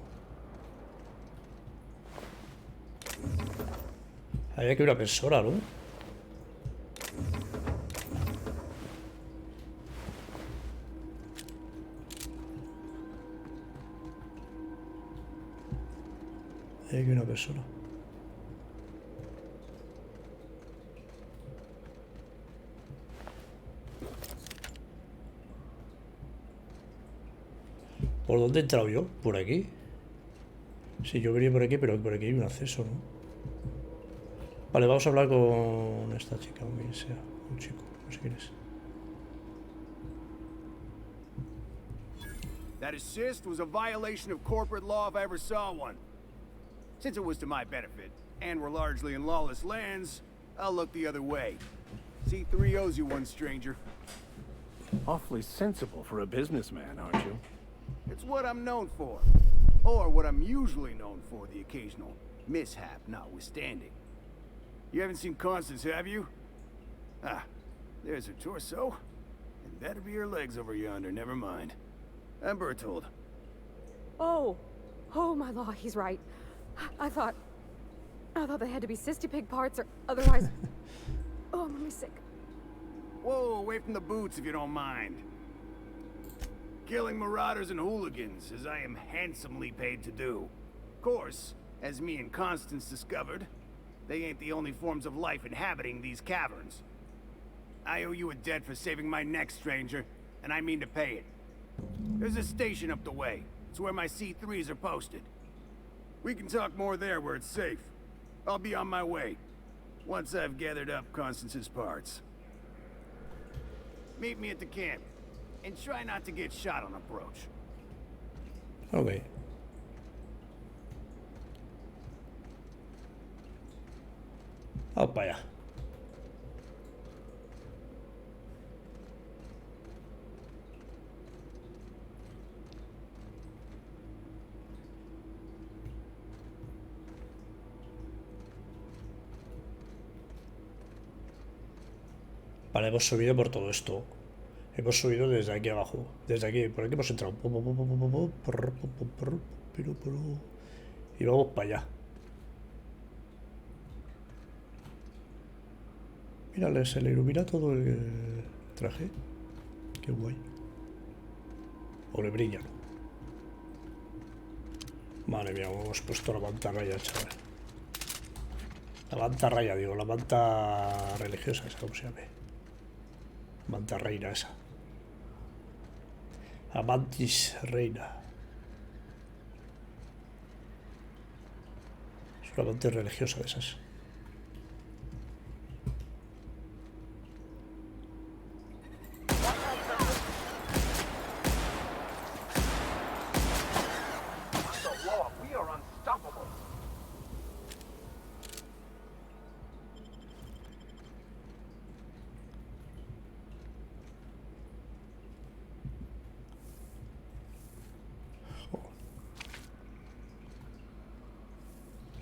A: Había que una persona, ¿no? Había que una persona. ¿Por dónde he entrado yo? ¿Por aquí? Sí, yo venía por aquí, pero por aquí hay un acceso, ¿no? Vale, vamos a hablar con esta chica, o quien sea. Un chico, no sé quién es.
J: That assist was a violation of corporate law if I ever saw one. Since it was to my benefit, and we're largely in lawless lands, I'll look the other way. C3 owes you one, stranger.
Y: Awfully sensible for a businessman, aren't you?
J: It's what I'm known for. Or what I'm usually known for, the occasional mishap notwithstanding. You haven't seen Constance, have you? Ah, there's her torso. And that'll be her legs over yonder, never mind. I'm Bertold.
M: Oh, my law, he's right. I thought they had to be cystipig parts or otherwise... Oh, I'm really sick.
J: Whoa, away from the boots if you don't mind. Killing marauders and hooligans, as I am handsomely paid to do. Of course, as me and Constance discovered, they ain't the only forms of life inhabiting these caverns. I owe you a debt for saving my neck, stranger, and I mean to pay it. There's a station up the way. It's where my C3s are posted. We can talk more there where it's safe. I'll be on my way, once I've gathered up Constance's parts. Meet me at the camp, and try not to get shot on approach.
A: Ok. Vamos para allá. Vale, hemos subido por todo esto. Hemos subido desde aquí abajo. Desde aquí, por aquí hemos entrado. Y vamos para allá. Mírale, se le ilumina todo el traje. Qué guay. O le brilla, ¿no? Madre mía, hemos puesto la manta raya, chaval. La manta raya, digo, la manta religiosa, esa, ¿cómo se llama? Manta reina esa. Amantis reina. Es una manta religiosa de esas.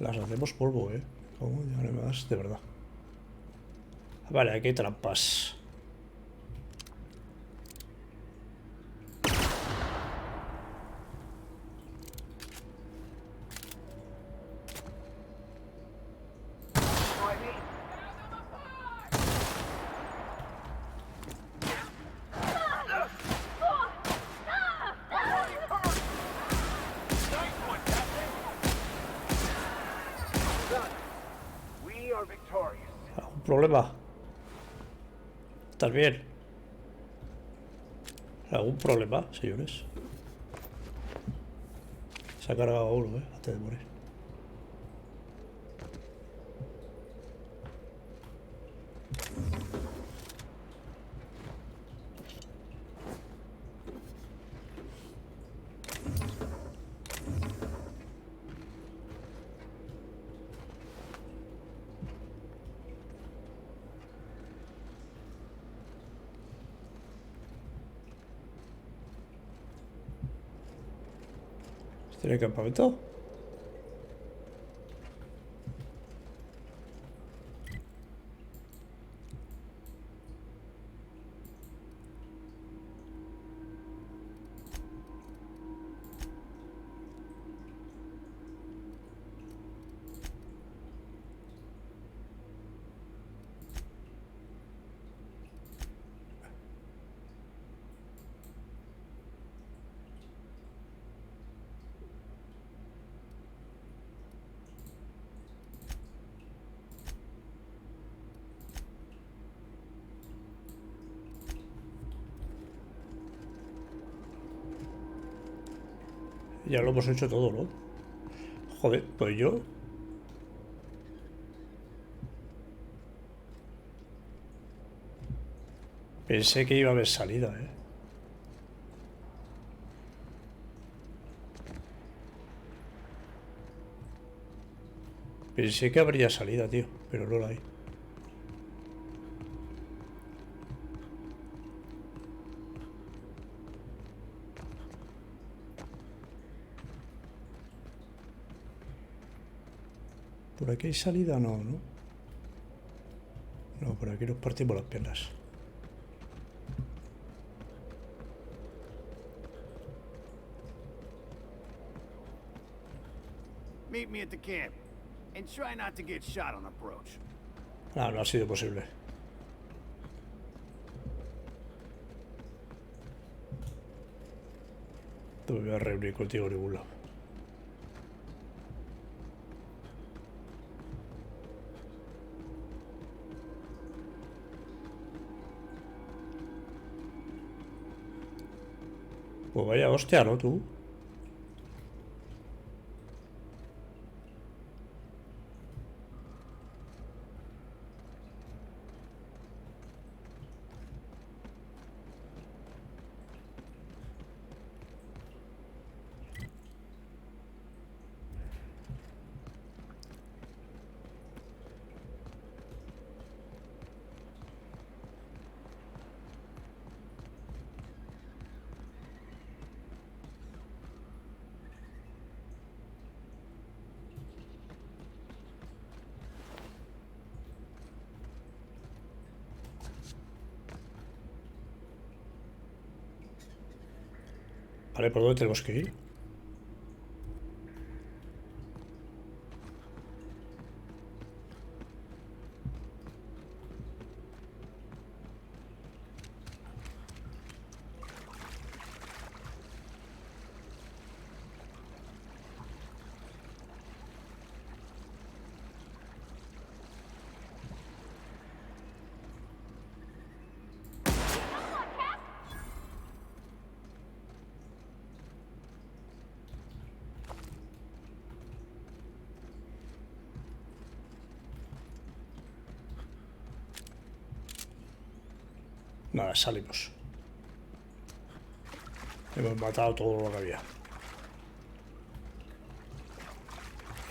A: Las hacemos polvo, ¿Cómo? Ya no más, de verdad. Vale, aquí hay trampas. ¿Problema? ¿Estás bien? ¿Algún problema, señores? Se ha cargado a uno, antes de morir. Este ¿Tiene campamento? Ya lo hemos hecho todo, ¿no? Joder, pues yo... Pensé que iba a haber salida, ¿eh? Pensé que habría salida, tío, pero no la hay. ¿Por aquí hay salida? No, ¿no? No, por aquí nos partimos las piernas.
J: Meet me at the camp, and try not to get shot on approach.
A: Ah, no ha sido posible. No me voy a reunir contigo en ningún lado. Pues vaya hostia, ¿no, tú? Vale, ¿por dónde tenemos que ir? Nada, salimos. Hemos matado todo lo que había.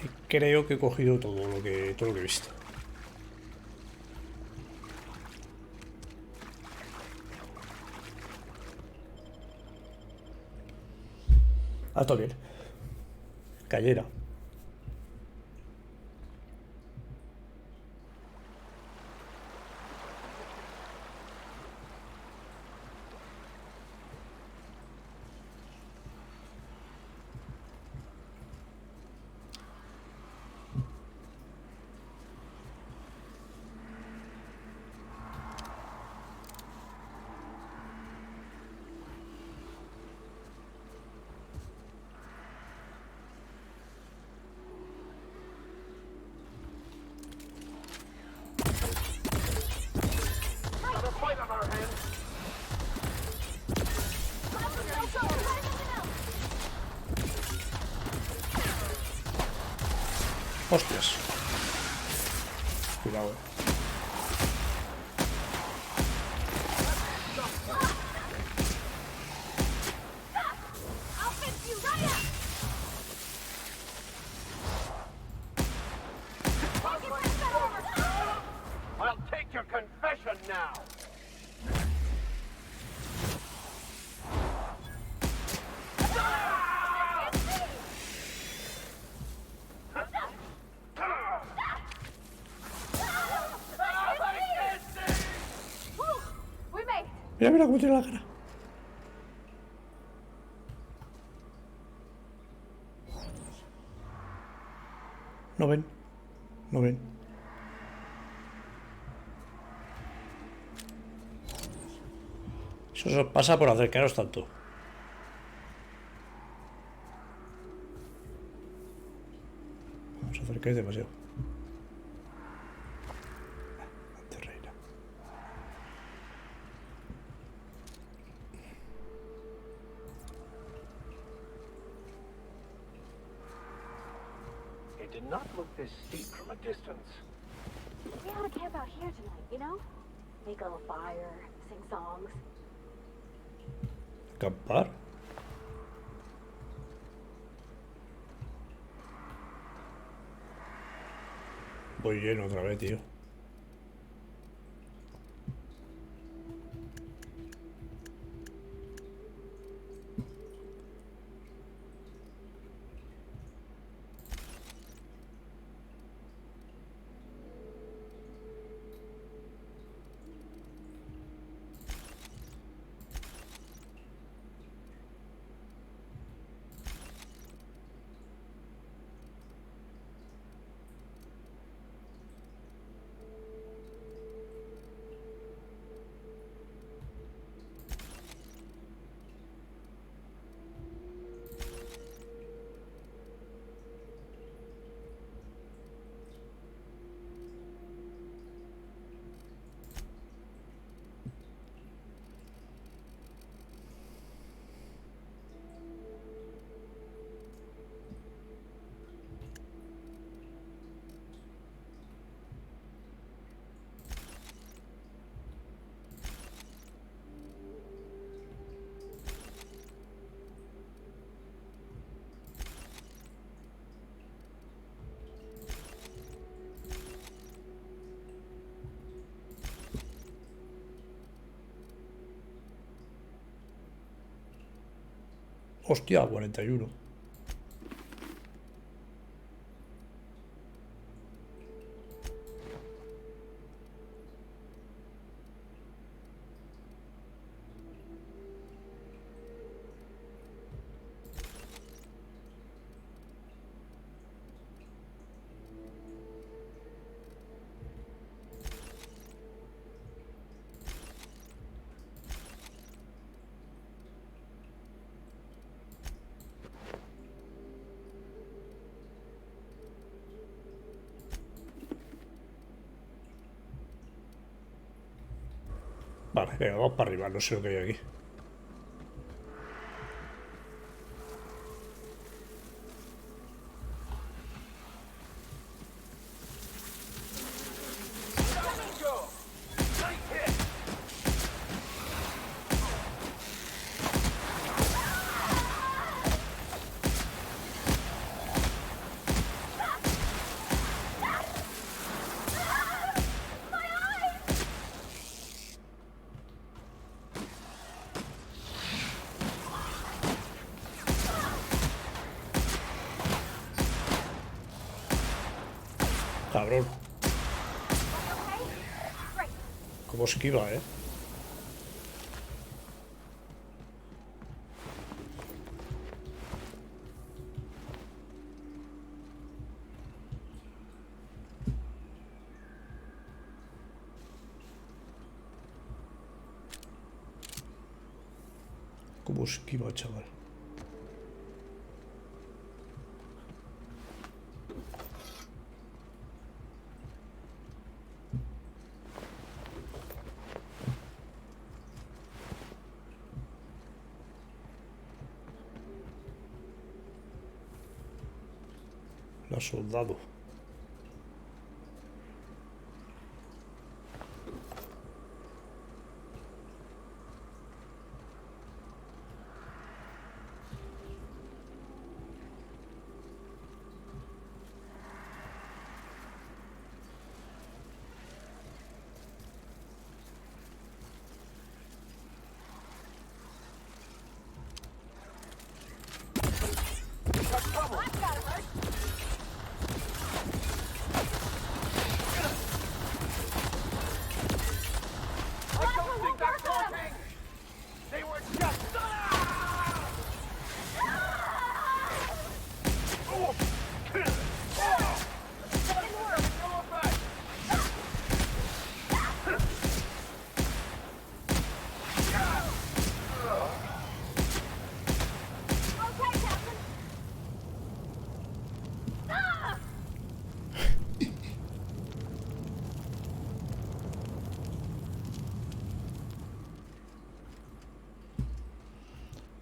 A: Y creo que he cogido todo lo que he visto. Ah, todo bien. Cayera. Hostias. Cuidado,
X: I'll take your confession now.
A: Mira, mira cómo tiene la cara. No ven. No ven. Eso os pasa por acercaros tanto. Os acercáis demasiado.
X: It did not look this steep from a distance.
M: We ought to camp out here tonight, you know? Make a little fire, sing songs.
A: Acampar. Voy lleno otra vez, tío. Hostia, 41. Vale, venga, vamos para arriba, no sé lo que hay aquí. Cabrón. Cómo esquiva, ¿eh? Cómo esquiva, chaval. La soldado.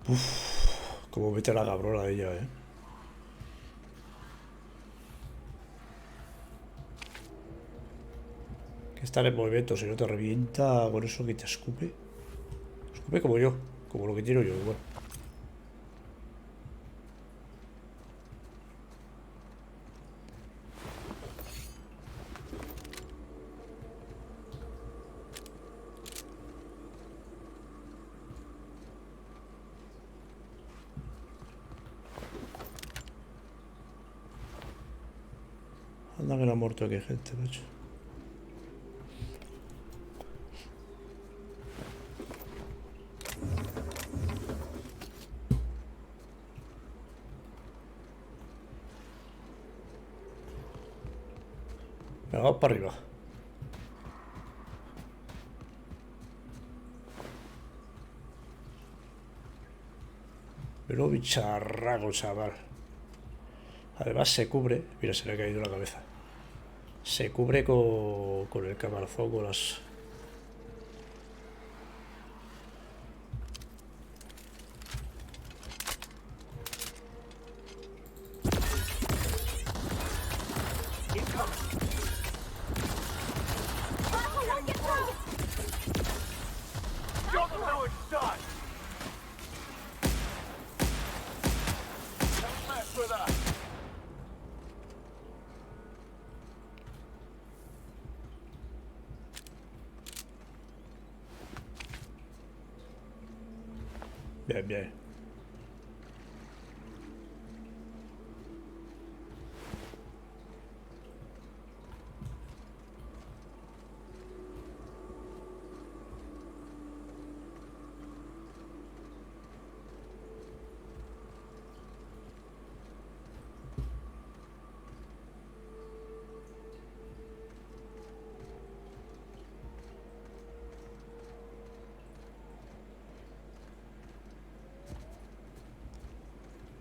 A: Uf, como mete la cabrona de ella, eh. Que estar en movimiento, si no te revienta con eso que te escupe. Escupe como yo, como lo que tiro yo, igual. Anda que no ha muerto aquí gente, macho. Venga, vamos para arriba. Pero bicharraco, chaval. Además se cubre. Mira, se le ha caído la cabeza. Se cubre con el camarazón, con las...
X: Don't know how it's done. Don't mess with us.
A: Bien, bien.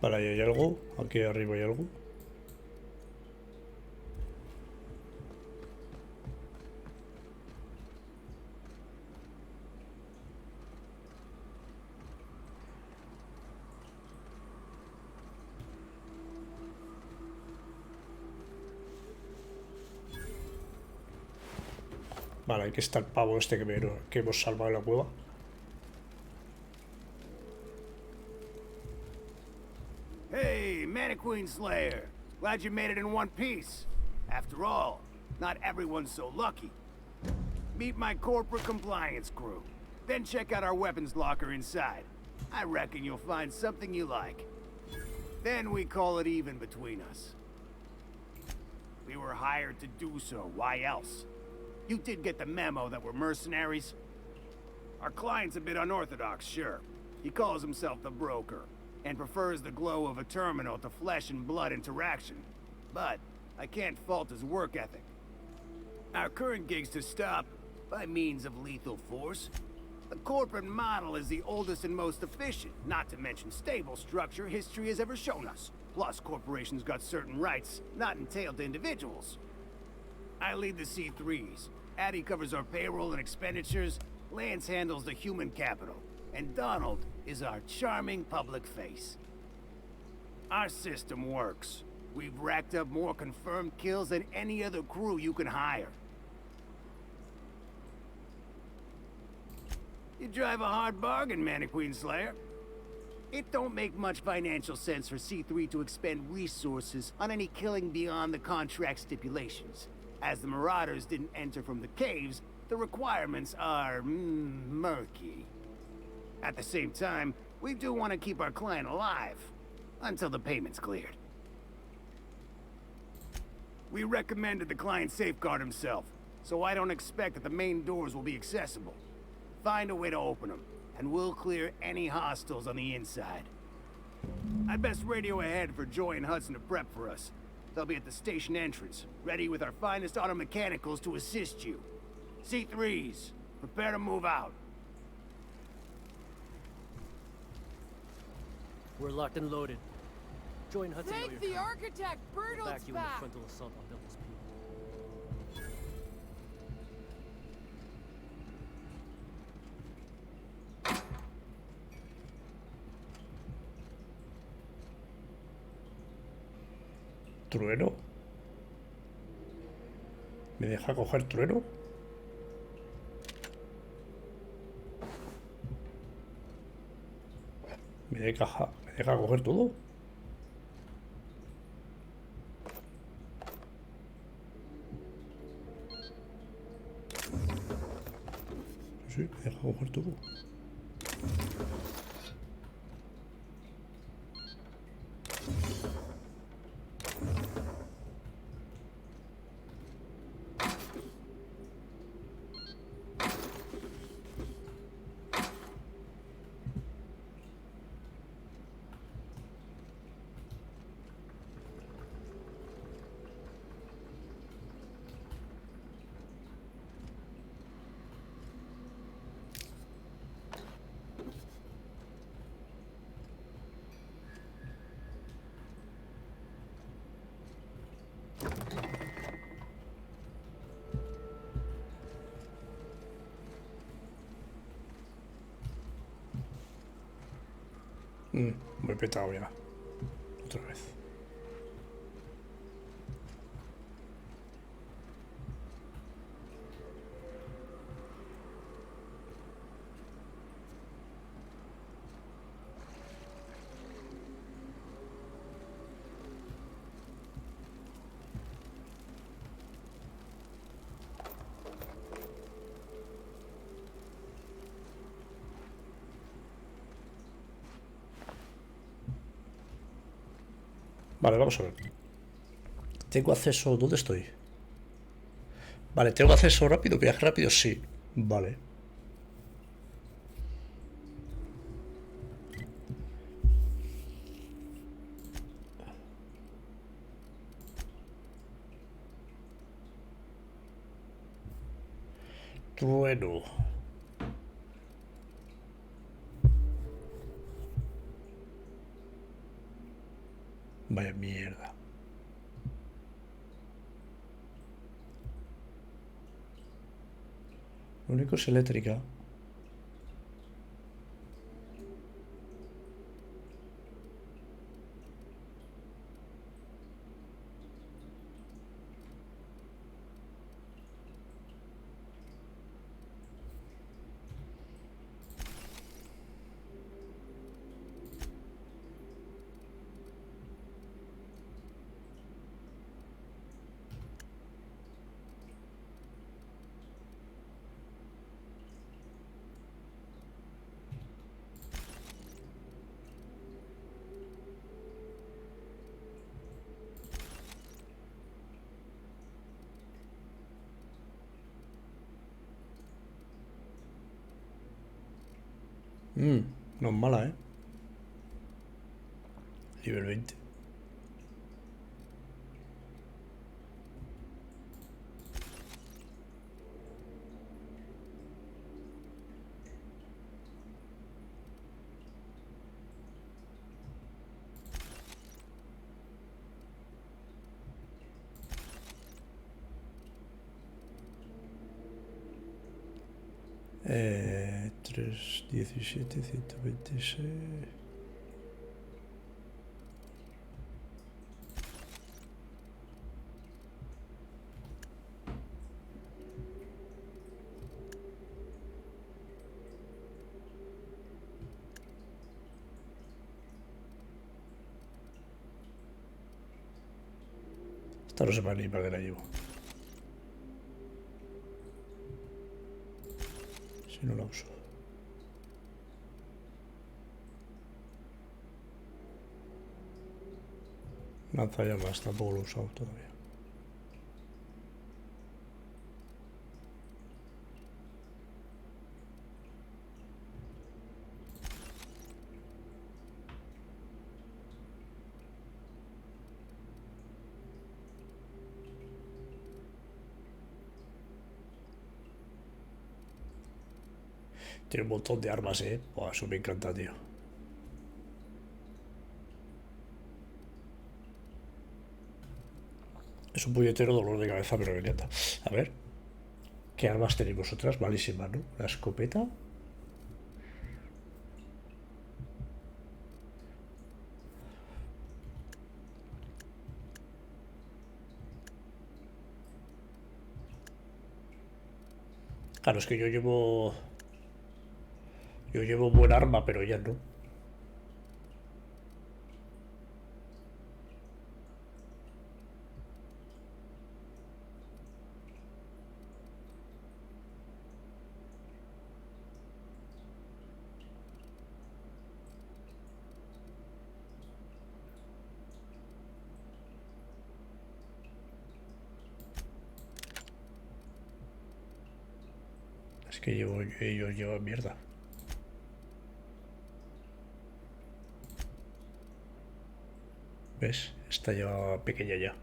A: Vale, ahí hay algo. Aquí arriba hay algo. Vale, aquí está el pavo este que hemos salvado en la cueva.
J: Hey, Mannequin Slayer. Glad you made it in one piece. After all, not everyone's so lucky. Meet my corporate compliance crew. Then check out our weapons locker inside. I reckon you'll find something you like. Then we call it even between us. We were hired to do so, why else? You did get the memo that we're mercenaries? Our client's a bit unorthodox, sure. He calls himself the broker, and prefers the glow of a terminal to flesh and blood interaction. But I can't fault his work ethic. Our current gig's to stop by means of lethal force. The corporate model is the oldest and most efficient, not to mention stable structure history has ever shown us. Plus, corporations got certain rights not entailed to individuals. I lead the C3s. Addie covers our payroll and expenditures. Lance handles the human capital. And Donald is our charming public face. Our system works. We've racked up more confirmed kills than any other crew you can hire. You drive a hard bargain, Mannequin Slayer. It don't make much financial sense for C3 to expend resources on any killing beyond the contract stipulations. As the Marauders didn't enter from the caves, the requirements are murky. At the same time, we do want to keep our client alive until the payment's cleared. We recommended the client safeguard himself, so I don't expect that the main doors will be accessible. Find a way to open them, and we'll clear any hostiles on the inside. I'd best radio ahead for Joy and Hudson to prep for us. They'll be at the station entrance, ready with our finest auto mechanicals to assist you. C3s, prepare to move out.
K: We're locked and loaded. Join Hudson.
Q: Take the architect! Bertolt's
K: back you in the
Q: back!
K: frontal assault on Devil's Peak.
A: Trueno. ¿Me deja coger trueno? ¿Me deja coger todo? Sí, me deja coger todo. Muy petado ya. Otra vez. Vale, vamos a ver. Tengo acceso... ¿Dónde estoy? Vale, tengo acceso rápido, viaje rápido, sí. Vale. Trueno. Vaya mierda. Lo único es eléctrica. No es mala, ¿eh? Nivel 20. Eh, 3, 17, 126. Esta no se va ni para que la llevo. Si no la uso. Lanzallamas, tampoco lo he usado todavía. Tiene un montón de armas, Buah, eso me encanta, tío. Es un puñetero dolor de cabeza, pero me encanta. A ver. ¿Qué armas tenéis vosotras? Malísimas, ¿no? La escopeta. Claro, es que yo llevo... Yo llevo buen arma, pero ya no. Es que ellos llevan mierda. ¿Ves? Está ya pequeña ya.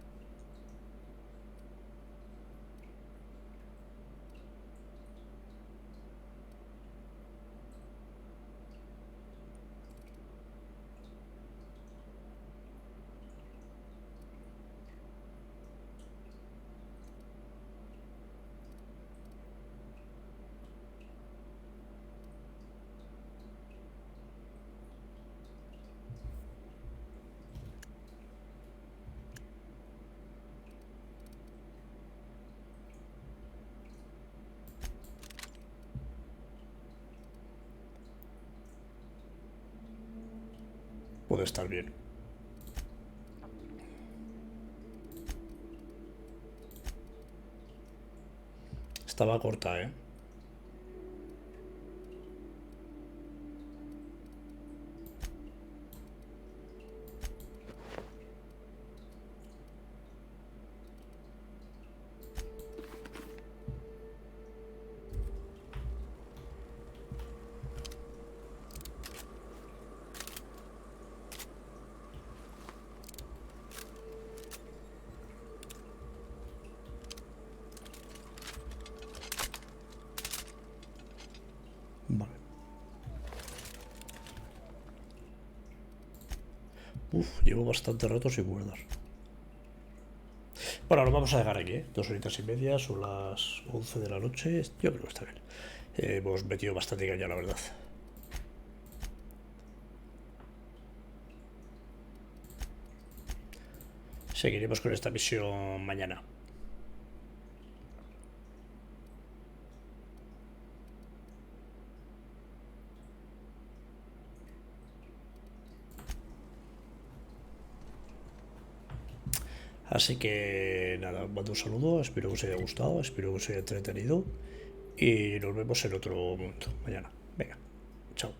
A: Puede estar bien. Estaba corta, ¿eh? Vale. Uf, llevo bastante rato sin guardar. Bueno, lo vamos a dejar aquí, ¿eh? 2 horitas y media, son las 11 de la noche. Yo creo que está bien. Hemos metido bastante caña, la verdad. Seguiremos con esta misión mañana. Así que nada, os mando un saludo, espero que os haya gustado, espero que os haya entretenido y nos vemos en otro momento mañana. Venga, chao.